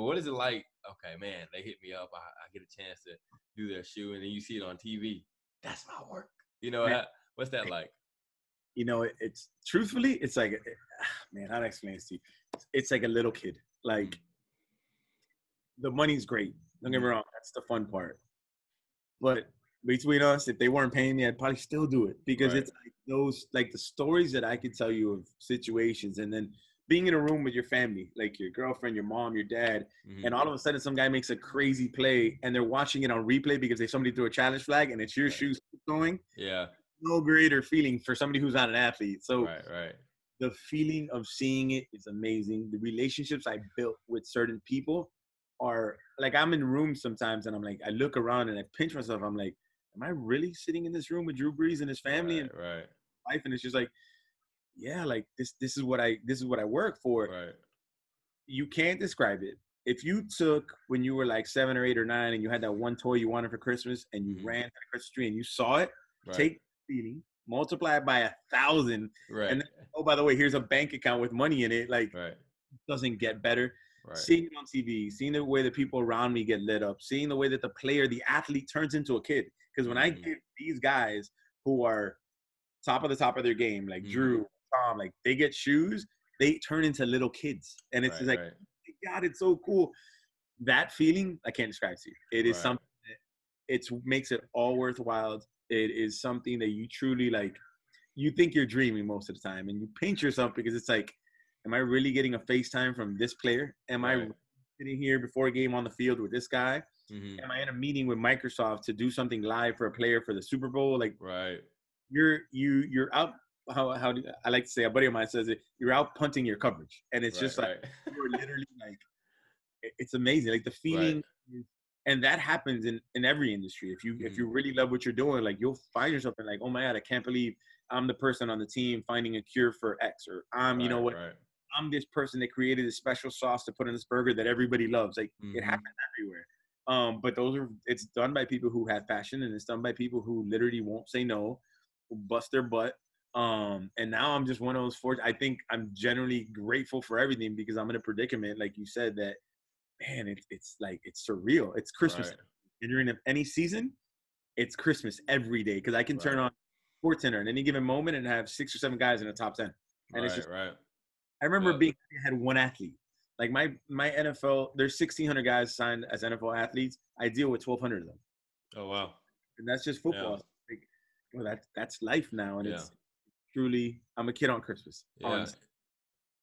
what is it like? Okay, man, they hit me up. I get a chance to do their shoe, and then you see it on TV. That's my work. Man, What's that like? it's truthfully, it's like, man, how to explain this to you? It's like a little kid. Mm-hmm. Like, the money's great. Don't get me Mm-hmm. wrong. That's the fun part. But between us, if they weren't paying me, I'd probably still do it, because Right. it's like those, like the stories that I could tell you of situations, and then being in a room with your family, like your girlfriend, your mom, your dad, Mm-hmm. and all of a sudden some guy makes a crazy play, and they're watching it on replay because somebody threw a challenge flag, and it's your Right. shoes going. Yeah. No greater feeling for somebody who's not an athlete. So Right. Right. the feeling of seeing it is amazing. The relationships I built with certain people are like, I'm in rooms sometimes, and I'm like, I look around and I pinch myself. I'm like, am I really sitting in this room with Drew Brees and his family Right. and Right. wife? And it's just like, yeah, like this is what I work for. Right. You can't describe it. If you took, when you were like 7 or 8 or 9, and you had that one toy you wanted for Christmas, and you Mm-hmm. ran to the Christmas tree and you saw it, Right. take the feeling, multiply it by 1,000, Right. and then, oh, by the way, here's a bank account with money in it. Like, Right. doesn't get better. Right. seeing it on TV, seeing the way that people around me get lit up, seeing the way that the player, the athlete turns into a kid. Because when I give these guys who are top of the top of their game, like Drew, Tom, like they get shoes, they turn into little kids. And it's just like, right. God, it's so cool. That feeling, I can't describe to you. It is Right. something that it makes it all worthwhile. It is something that you truly like. You think you're dreaming most of the time, and you pinch yourself because it's like, am I really getting a FaceTime from this player? Am I Right. sitting here before a game on the field with this guy? Mm-hmm. Am I in a meeting with Microsoft to do something live for a player for the Super Bowl? Like Right. you're out. How do I like to say? A buddy of mine says it. You're out punting your coverage, and it's Right. just like Right. you're literally like it's amazing. Like the Right. feeling, and that happens in every industry. If you really love what you're doing, like you'll find yourself in like, oh my God, I can't believe I'm the person on the team finding a cure for X, or you know Right. what, Right. I'm this person that created a special sauce to put in this burger that everybody loves. Like it happens everywhere. But it's done by people who have passion, and it's done by people who literally won't say no, who bust their butt. And now I'm just one of those I think I'm generally grateful for everything because I'm in a predicament, like you said, that man, it's like it's surreal. It's Christmas. Right. During any season, it's Christmas every day because I can turn Right. on Sports Center at any given moment and have 6 or 7 guys in the top 10. And it's Right. just Right. I remember Yep. I had one athlete. Like my NFL, there's 1,600 guys signed as NFL athletes. I deal with 1,200 of them, Oh wow. and that's just Yeah. football. Like, well, that's life now, and Yeah. it's truly. I'm a kid on Christmas. Yeah.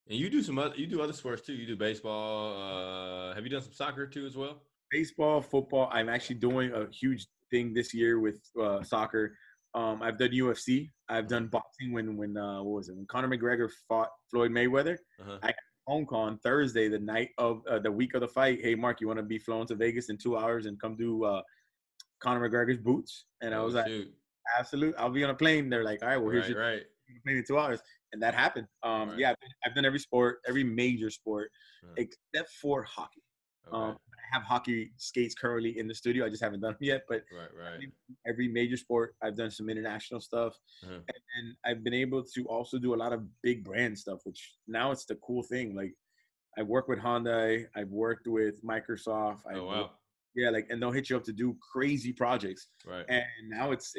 And you do you do other sports too. You do baseball. Have you done some soccer too as well? Baseball, football. I'm actually doing a huge thing this year with soccer. I've done UFC. I've done boxing when what was it? When Conor McGregor fought Floyd Mayweather. I got a phone call on Thursday, the night of the week of the fight. Hey, Mark, you want to be flown to Vegas in 2 hours and come do Conor McGregor's boots? And I was like, Shoot. absolutely. I'll be on a plane. They're like, all right, well, here's Right. your Right. plane in 2 hours. And that happened. Right. Yeah, I've done every sport, every major sport, except for hockey. Okay. I have hockey skates currently in the studio. I just haven't done them yet, but Right. every major sport, I've done some international stuff. And I've been able to also do a lot of big brand stuff, which now it's the cool thing. Like I've worked with Honda, I've worked with Microsoft. Oh wow. Yeah, like, and they'll hit you up to do crazy projects. Right. And now it's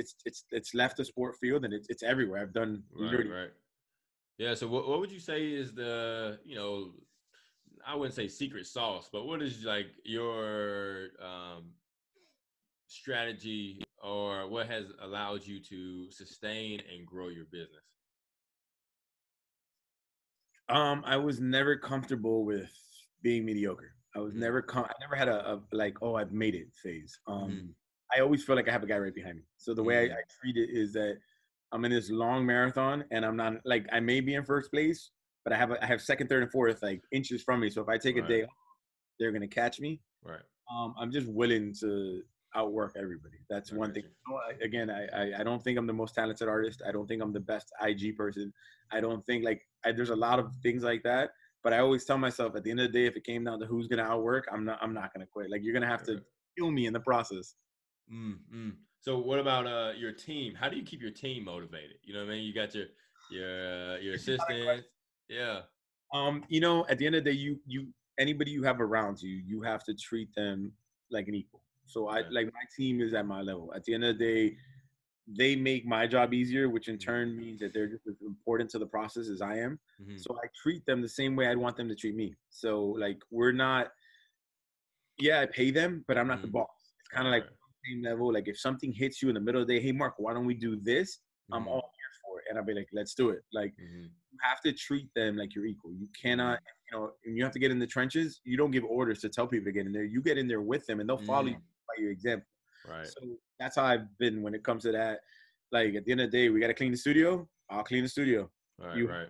left the sport field and it's everywhere. I've done Right. Yeah. So what would you say is the, I wouldn't say secret sauce, but what is like your strategy, or what has allowed you to sustain and grow your business? I was never comfortable with being mediocre. I was never I never had a like, oh, I've made it phase. I always feel like I have a guy right behind me. So the way I treat it is that I'm in this long marathon and I'm not like, I may be in first place, but I have second, third, and fourth like inches from me. So if I take a day off, they're gonna catch me. Right. I'm just willing to outwork everybody. That's one thing. Again, I don't think I'm the most talented artist. I don't think I'm the best IG person. I don't think there's a lot of things like that. But I always tell myself at the end of the day, if it came down to who's gonna outwork, I'm not gonna quit. Like you're gonna have to kill me in the process. So what about your team? How do you keep your team motivated? You know what I mean? You got your assistant. Yeah. At the end of the day, you anybody you have around you, you have to treat them like an equal. So I like my team is at my level. At the end of the day, they make my job easier, which in turn means that they're just as important to the process as I am. So I treat them the same way I'd want them to treat me. So like we're not, I pay them, but I'm not the boss. It's kind of like same level. Like if something hits you in the middle of the day, hey Mark, why don't we do this? I'm all here for it. And I'll be like, let's do it. Like you have to treat them like you're equal. You cannot, and you have to get in the trenches. You don't give orders to tell people to get in there. You get in there with them and they'll follow you by your example. Right. So that's how I've been when it comes to that. Like at the end of the day, we got to clean the studio. I'll clean the studio. Right.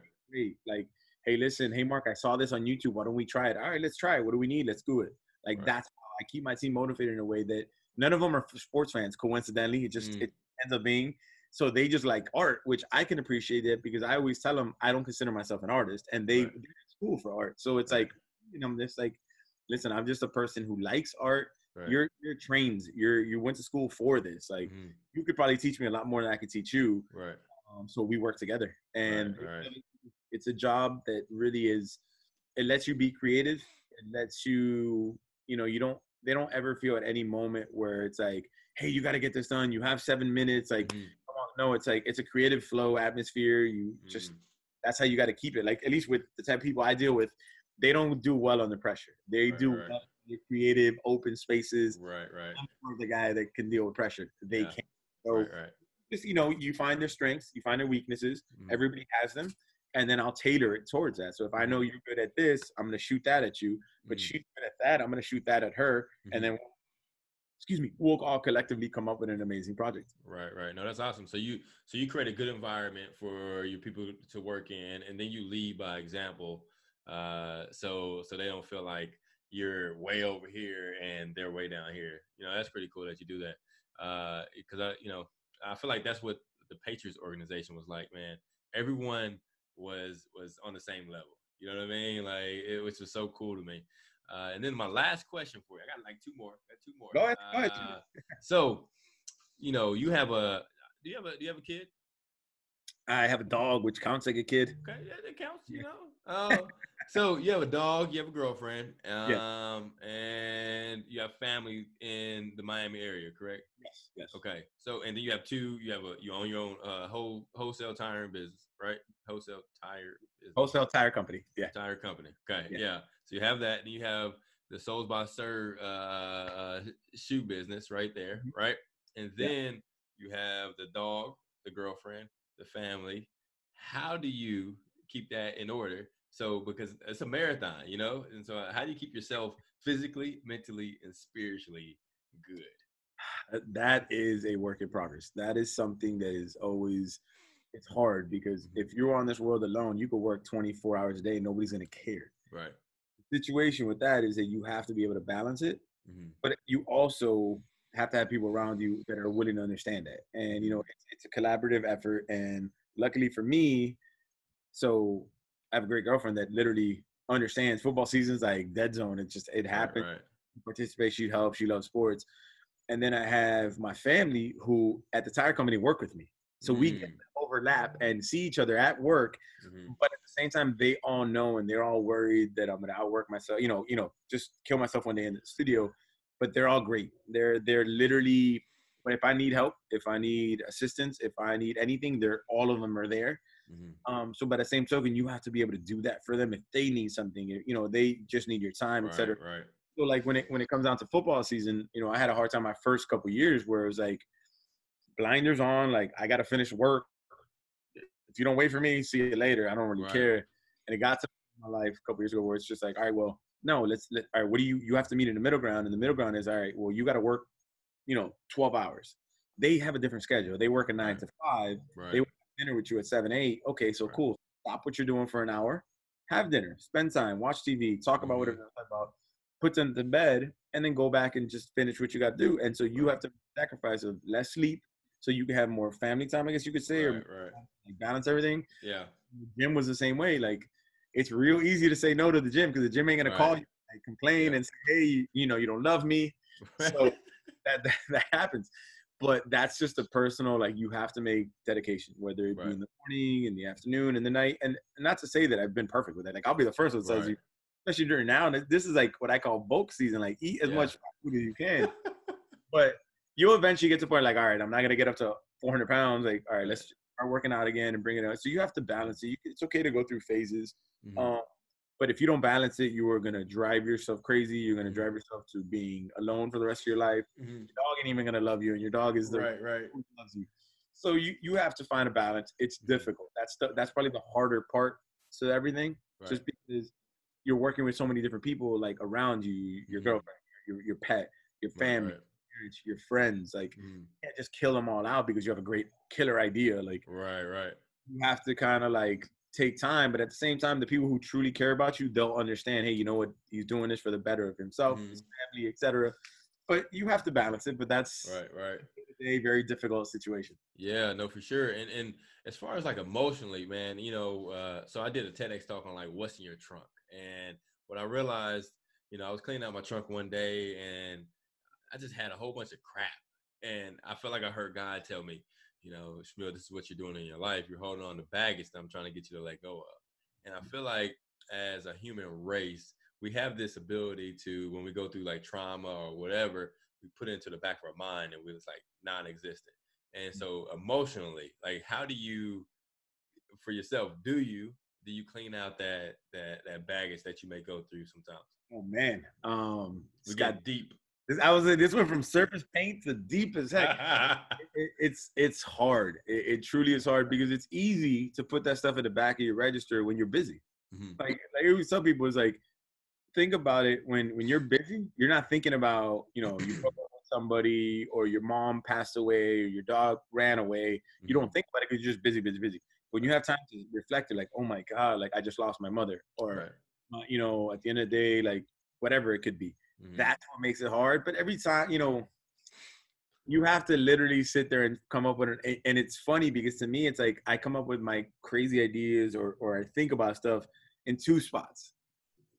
Like, hey, listen, hey Mark, I saw this on YouTube. Why don't we try it? All right, let's try it. What do we need? Let's do it. Like that's how I keep my team motivated in a way that none of them are sports fans. Coincidentally, it ends up being. So they just like art, which I can appreciate it because I always tell them I don't consider myself an artist, and they're in school for art. So it's like, I'm just like, listen, I'm just a person who likes art. You're trained. You went to school for this. Like you could probably teach me a lot more than I could teach you. Right. So we work together, and it's a job that really is. It lets you be creative. it lets you, they don't ever feel at any moment where it's like, hey, you got to get this done. You have 7 minutes. Like, Mm-hmm. come on. No, it's like, it's a creative flow atmosphere. You just, that's how you got to keep it. Like, at least with the type of people I deal with, they don't do well under pressure. They do well in creative, open spaces. Right. I'm the guy that can deal with pressure. They can't. So Right. just, you find their strengths, you find their weaknesses. Everybody has them. And then I'll tailor it towards that. So if I know you're good at this, I'm going to shoot that at you. But she's good at that, I'm going to shoot that at her. And then, we'll all collectively come up with an amazing project. Right. No, that's awesome. So you create a good environment for your people to work in, and then you lead by example. So they don't feel like you're way over here and they're way down here. That's pretty cool that you do that. Because I feel like that's what the Patriots organization was like, man. Everyone was on the same level. You know what I mean? Like, it was just so cool to me. And then my last question for you, I got like two more. Go ahead. So, you have do you have a kid? I have a dog, which counts like a kid. Okay, yeah, that counts, So you have a dog, you have a girlfriend, and you have family in the Miami area, correct? Yes. Okay. So, and then you own your own wholesale tire business, right? Wholesale tire company. Yeah. Tire company. Okay. Yeah. So you have that, and you have the Souls by Sir shoe business right there, right? And then you have the dog, the girlfriend, the family. How do you keep that in order? So, because it's a marathon, and so how do you keep yourself physically, mentally, and spiritually good? That is a work in progress. That is something that is always, it's hard, because if you're on this world alone, you could work 24 hours a day. Nobody's going to care. Right. The situation with that is that you have to be able to balance it, but you also have to have people around you that are willing to understand that. And, it's a collaborative effort. And luckily for me, so I have a great girlfriend that literally understands football season's like dead zone. It happens. Right. Participate. She helps. She loves sports. And then I have my family who at the tire company work with me. So we get to overlap and see each other at work. But at the same time, they all know, and they're all worried that I'm going to outwork myself, just kill myself one day in the studio. But they're all great. They're literally, but if I need help, if I need assistance, if I need anything, all of them are there. So by the same token, you have to be able to do that for them if they need something. They just need your time, etc. Right. So like when it comes down to football season, I had a hard time my first couple of years where it was like blinders on, like I got to finish work. If you don't wait for me, see you later. I don't really care. And it got to my life a couple years ago where it's just like, all right, well, no, all right, what do you have to meet in the middle ground? And the middle ground is, all right, well, you got to work, 12 hours. They have a different schedule. They work a 9 to 5. Right. They work dinner with you at 7, 8. Okay, so cool. Stop what you're doing for an hour. Have dinner. Spend time. Watch TV. Talk about whatever you're talking about. Put them to bed, and then go back and just finish what you got to do. And so you have to sacrifice of less sleep so you can have more family time, I guess you could say, or balance everything. Yeah. The gym was the same way. Like, it's real easy to say no to the gym because the gym ain't gonna call you, like, complain and say, hey, you don't love me. So that happens. But that's just a personal, like, you have to make dedication, whether it be in the morning, in the afternoon, in the night. And not to say that I've been perfect with that. Like, I'll be the first one that tells you, especially during now, and this is like what I call bulk season. Like, eat as much food as you can. But you'll eventually get to the point like, all right, I'm not going to get up to 400 pounds. Like, all right, let's start working out again and bring it out. So you have to balance it. It's okay to go through phases. But if you don't balance it, you are going to drive yourself crazy. You're going to drive yourself to being alone for the rest of your life. Your dog ain't even going to love you, and your dog is the who loves you. So you have to find a balance. It's difficult. That's probably the harder part to everything, just because you're working with so many different people, like, around you, your girlfriend, your pet, your family, your friends. Like, you can't just kill them all out because you have a great killer idea. Like, you have to kind of like take time, but at the same time, the people who truly care about you, they'll understand, hey, you know what, he's doing this for the better of himself, his family, etc. But you have to balance it. But that's a very difficult situation. Yeah, no, for sure. And as far as like emotionally, man, so I did a TEDx talk on like what's in your trunk, and what I realized, I was cleaning out my trunk one day and I just had a whole bunch of crap, and I felt like I heard God tell me, Shmuel, this is what you're doing in your life. You're holding on to baggage that I'm trying to get you to let go of. And I feel like as a human race, we have this ability to, when we go through like trauma or whatever, we put it into the back of our mind and we was like non-existent. And so emotionally, like, how do you, for yourself, do you clean out that baggage that you may go through sometimes? Oh man, We get deep. This went from surface paint to deep as heck. It's hard. It truly is hard because it's easy to put that stuff in the back of your register when you're busy. Like some people, it's like, think about it when you're busy, you're not thinking about, you broke up with somebody, or your mom passed away, or your dog ran away. You don't think about it because you're just busy. When you have time to reflect, you're like, oh my God, like I just lost my mother, or at the end of the day, like whatever it could be. That's what makes it hard. But every time, you have to literally sit there and come up with it. And it's funny because to me, it's like I come up with my crazy ideas or I think about stuff in two spots.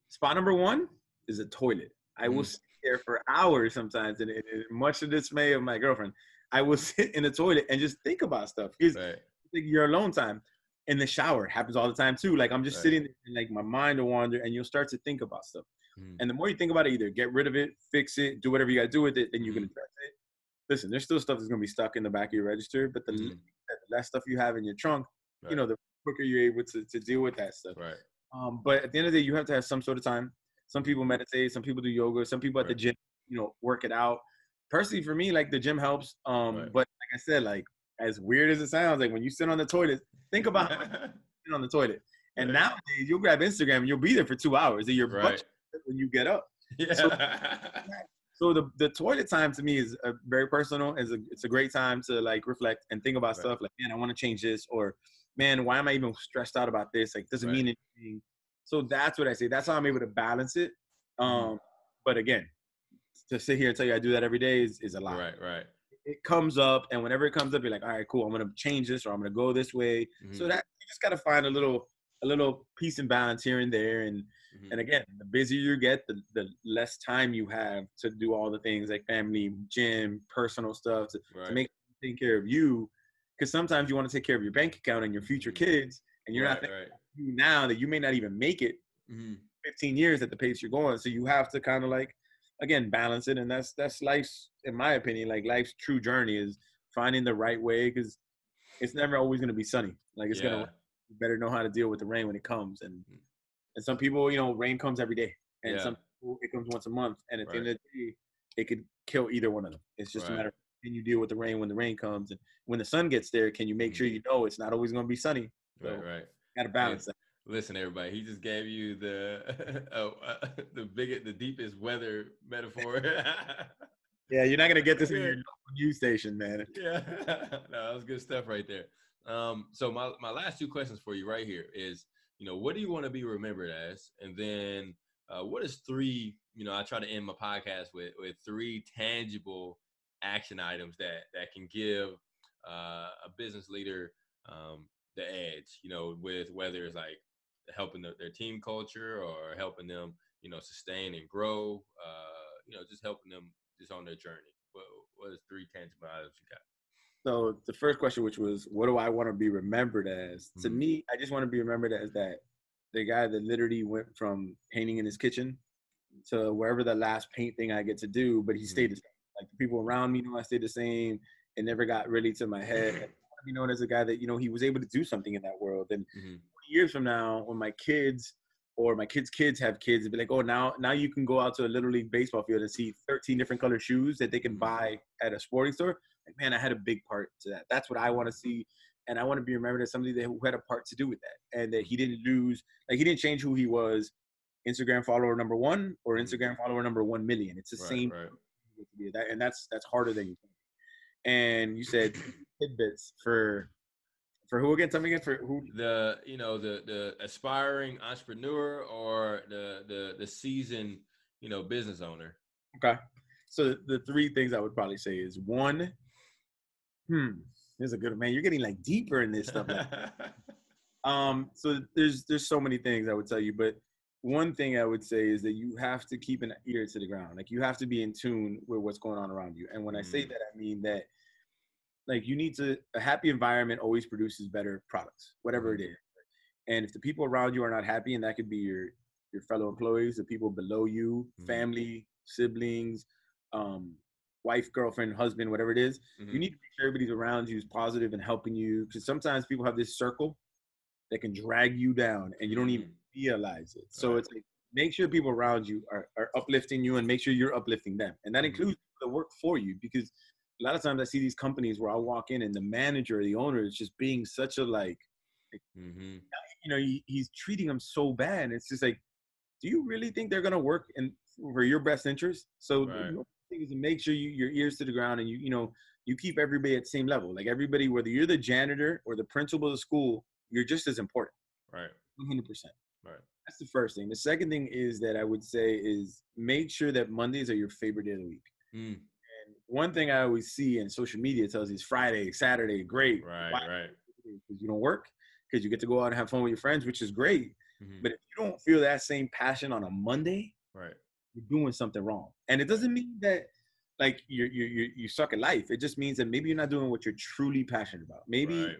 Spot number one is a toilet. I will sit there for hours sometimes, and much to the dismay of my girlfriend, I will sit in the toilet and just think about stuff. It's like your alone time. In the shower happens all the time too. Like I'm just sitting there and like my mind will wander, and you'll start to think about stuff. And the more you think about it, either get rid of it, fix it, do whatever you got to do with it, then you can address it. Listen, there's still stuff that's going to be stuck in the back of your register, but the less stuff you have in your trunk, the quicker you're able to deal with that stuff. Right. But at the end of the day, you have to have some sort of time. Some people meditate, some people do yoga, some people at the gym, work it out. Personally, for me, like the gym helps. But like I said, like as weird as it sounds, like when you sit on the toilet, think about how much you sit on the toilet. And nowadays, you'll grab Instagram and you'll be there for 2 hours, and your butt when you get up. So the toilet time to me is very personal. It's a great time to like reflect and think about stuff like, man, I want to change this, or man, why am I even stressed out about this? Like, doesn't mean anything. So that's what I say. That's how I'm able to balance it. But again, to sit here and tell you I do that every day is a lot. Right. It comes up, and whenever it comes up, you're like, all right, cool. I'm gonna change this, or I'm gonna go this way. So that you just gotta find a little peace and balance here and there. And again, the busier you get, the less time you have to do all the things like family, gym, personal stuff to make taking care of you. Because sometimes you want to take care of your bank account and your future kids, and you're not thinking now that you may not even make it 15 years at the pace you're going. So you have to kind of like, again, balance it. And that's life's, in my opinion, like life's true journey is finding the right way, because it's never always going to be sunny. Like it's going to, you better know how to deal with the rain when it comes. And some people, rain comes every day, and some people it comes once a month. And at the end of the day, it could kill either one of them. It's just a matter of, can you deal with the rain when the rain comes? And when the sun gets there, can you make sure it's not always going to be sunny? So got to balance that. Listen, everybody, he just gave you the deepest weather metaphor. Yeah, you're not gonna get this in your news station, man. Yeah, no, that was good stuff right there. So my last two questions for you right here is, what do you want to be remembered as, and then what is three? I try to end my podcast with three tangible action items that can give a business leader the edge. With whether it's like helping their team culture, or helping them, sustain and grow, just helping them just on their journey. What is three tangible items you got? So the first question, which was, what do I want to be remembered as? To me, I just want to be remembered as the guy that literally went from painting in his kitchen to wherever the last paint thing I get to do, but he stayed the same. Like the people around me know I stayed the same. It never got really to my head. I want to be known as a guy that, he was able to do something in that world. And 20 years from now, when my kids or my kids' kids have kids, it'd be like, oh, now you can go out to a Little League baseball field and see 13 different color shoes that they can buy at a sporting store. Like, man, I had a big part to that. That's what I want to see. And I want to be remembered as somebody who had a part to do with that. And that he didn't lose, like he didn't change who he was, Instagram follower number 1 or Instagram follower number 1 million. It's the same. Right. And that's harder than you think. And you said tidbits for who again? Tell me again, for who? The aspiring entrepreneur, or the seasoned, business owner. Okay. So the three things I would probably say is, one, there's a good, man, you're getting like deeper in this stuff. So there's so many things I would tell you, but one thing I would say is that you have to keep an ear to the ground. Like you have to be in tune with what's going on around you. And when I say that, I mean that, like, a happy environment always produces better products, whatever it is. And if the people around you are not happy, and that could be your fellow employees, the people below you, family, siblings, wife, girlfriend, husband, whatever it is. You need to make sure everybody's around you is positive and helping you, because sometimes people have this circle that can drag you down and you don't even realize it. So it's like, make sure people around you are uplifting you and make sure you're uplifting them. And that includes the work for you, because a lot of times I see these companies where I'll walk in and the manager or the owner is just being such a you know, he's treating them so bad. And it's just like, do you really think they're going to work for your best interest? So the thing is to make sure your ears to the ground and you know, you keep everybody at the same level. Like everybody, whether you're the janitor or the principal of the school, you're just as important. Right. 100%. Right. That's the first thing. The second thing is that I would say is make sure that Mondays are your favorite day of the week. And one thing I always see in social media tells you is Friday, Saturday, great. Right. Because you don't work, because you get to go out and have fun with your friends, which is great. But if you don't feel that same passion on a Monday, you're doing something wrong. And it doesn't mean that like you suck at life. It just means that maybe you're not doing what you're truly passionate about. Maybe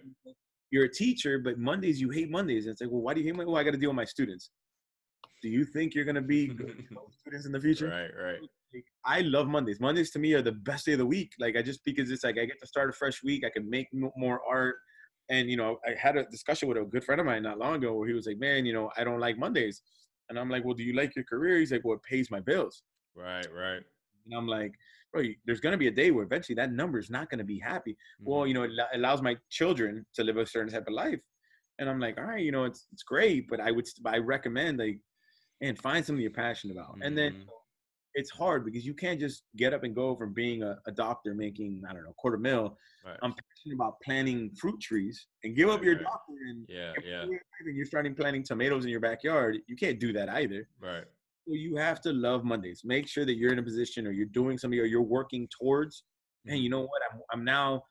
you're a teacher, but Mondays, you hate Mondays. And it's like, well, why do you hate Mondays? Well, I got to deal with my students. Do you think you're going to be good students in the future? Right. Like, I love Mondays. Mondays to me are the best day of the week. Like because it's like, I get to start a fresh week. I can make more art. And, you know, I had a discussion with a good friend of mine not long ago where he was like, man, you know, I don't like Mondays. And I'm like, well, do you like your career? He's like, well, it pays my bills. Right. And I'm like, bro, there's going to be a day where eventually that number is not going to be happy. Well, you know, it allows my children to live a certain type of life. And I'm like, all right, you know, it's great, but I recommend, like, and find something you're passionate about. And then it's hard because you can't just get up and go from being a doctor making, I don't know, $250,000. I'm passionate about planting fruit trees and give up your doctor and you're starting planting tomatoes in your backyard. You can't do that either. Right. So you have to love Mondays. Make sure that you're in a position or you're doing something or you're working towards. And you know what? I'm now,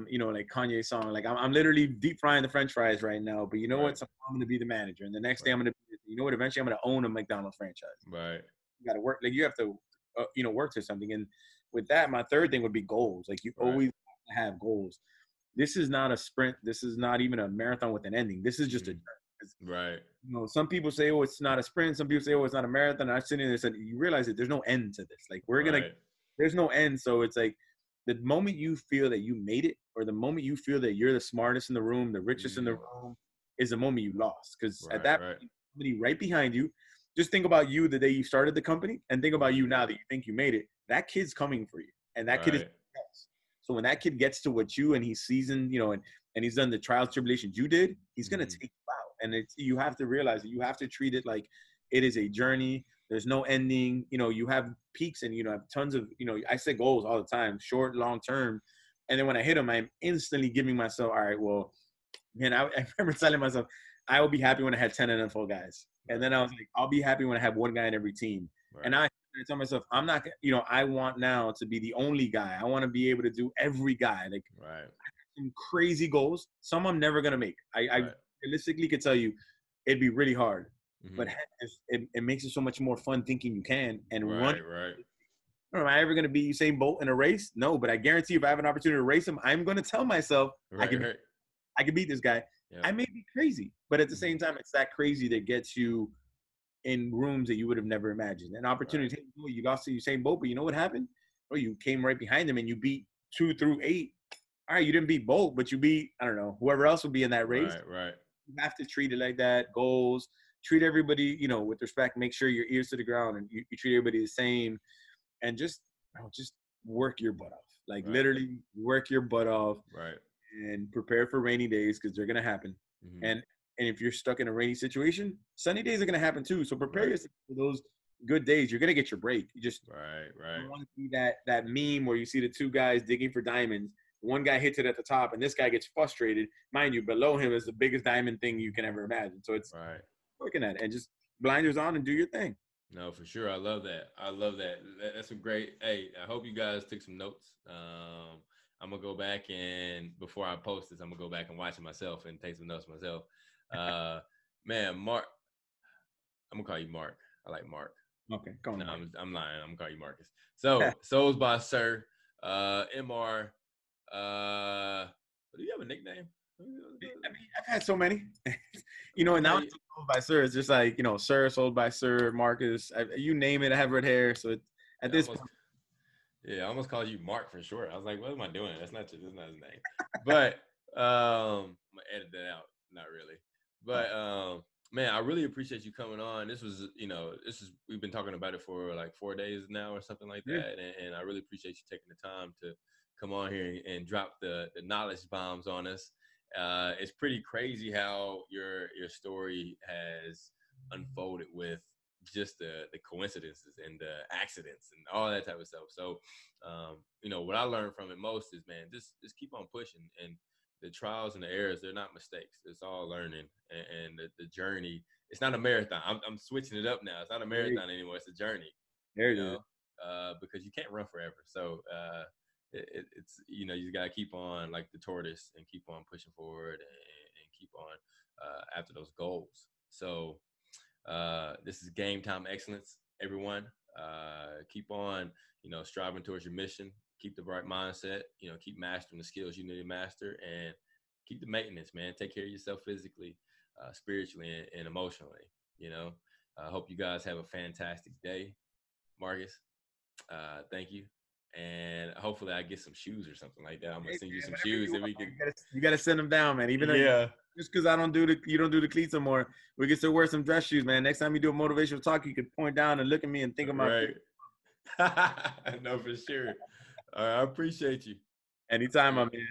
you know, like Kanye's song, like I'm literally deep frying the French fries right now. But you know what? So I'm going to be the manager. And the next day I'm going to, you know what? Eventually I'm going to own a McDonald's franchise. Right. You got to work. Like you have to, you know, work to something. And with that, my third thing would be goals. Like you always have to have goals. This is not a sprint. This is not even a marathon with an ending. This is just a journey. Right. You know, some people say, oh, it's not a sprint. Some people say, oh, it's not a marathon. I sit in there and said, you realize that there's no end to this. Like there's no end. So it's like the moment you feel that you made it or the moment you feel that you're the smartest in the room, the richest in the room is the moment you lost. Because at that point, somebody right behind you, just think about you the day you started the company and think about you now that you think you made it. That kid's coming for you. And that kid is so when that kid gets to what you and he's seasoned, you know, and he's done the trials, tribulations you did, he's going to take you out. And you have to realize that you have to treat it like it is a journey. There's no ending. You know, you have peaks and, you know, have tons of, you know, I set goals all the time, short, long term. And then when I hit them, I'm instantly giving myself, all right, well, man, I remember telling myself, I will be happy when I had 10 NFL guys. And then I was like, I'll be happy when I have one guy in every team. And I tell myself, I'm not, you know, I want now to be the only guy. I want to be able to do every guy. Like, some crazy goals. Some I'm never going to make. I realistically could tell you it'd be really hard. But it makes it so much more fun thinking you can and run. Am I ever going to be Usain Bolt in a race? No, but I guarantee if I have an opportunity to race him, I'm going to tell myself I can beat this guy. I may be crazy, but at the same time, it's that crazy that gets you in rooms that you would have never imagined. An opportunity, you lost to Usain Bolt, but you know what happened? Oh, you came right behind him and you beat 2 through 8. All right, you didn't beat Bolt, but you beat, I don't know, whoever else would be in that race. You have to treat it like that. Goals, treat everybody, you know, with respect. Make sure your ears to the ground and you treat everybody the same. And just work your butt off. Like literally work your butt off. And prepare for rainy days because they're gonna happen. And if you're stuck in a rainy situation, sunny days are gonna happen too. So prepare yourself for those good days. You're gonna get your break. You just you want to be that meme where you see the two guys digging for diamonds. One guy hits it at the top, and this guy gets frustrated. Mind you, below him is the biggest diamond thing you can ever imagine. So it's working at it and just blinders on and do your thing. No, for sure. I love that. That's a great. Hey, I hope you guys took some notes. I'm gonna go back and before I post this, I'm gonna go back and watch it myself and take some notes myself. Man, Mark, I'm gonna call you Mark. I like Mark. Okay, go on. No, I'm lying. I'm gonna call you Marcus. So, Souls by Sir, Mr. Do you have a nickname? I mean, I've had so many. You know, and now it's sold by Sir. It's just like, you know, Sir sold by Sir Marcus. You name it, I have red hair. So at this point, I almost called you Mark for short. I was like, what am I doing? That's not his name. But I'm gonna edit that out. Not really. But man, I really appreciate you coming on. This was, we've been talking about it for like 4 days now or something like that. And I really appreciate you taking the time to come on here and drop the knowledge bombs on us. It's pretty crazy how your story has unfolded with just the coincidences and the accidents and all that type of stuff. So, what I learned from it most is, man, just keep on pushing, and the trials and the errors, they're not mistakes. It's all learning, and the journey. It's not a marathon. I'm switching it up now. It's not a marathon anymore. It's a journey. Because you can't run forever. So it's you just gotta keep on like the tortoise and keep on pushing forward and keep on after those goals. So this is Game Time Excellence, everyone. Keep on, striving towards your mission. Keep the right mindset. Keep mastering the skills you need to master, and keep the maintenance, man. Take care of yourself physically, spiritually, and emotionally. I hope you guys have a fantastic day, Marcus. Thank you. And hopefully I get some shoes or something like that. I'm gonna send you some shoes that we can. You gotta send them down, man. Even though just because you don't do the cleats no more, we can still wear some dress shoes, man. Next time you do a motivational talk, you could point down and look at me and think about right. No, for sure. All right, I appreciate you. Anytime, my man.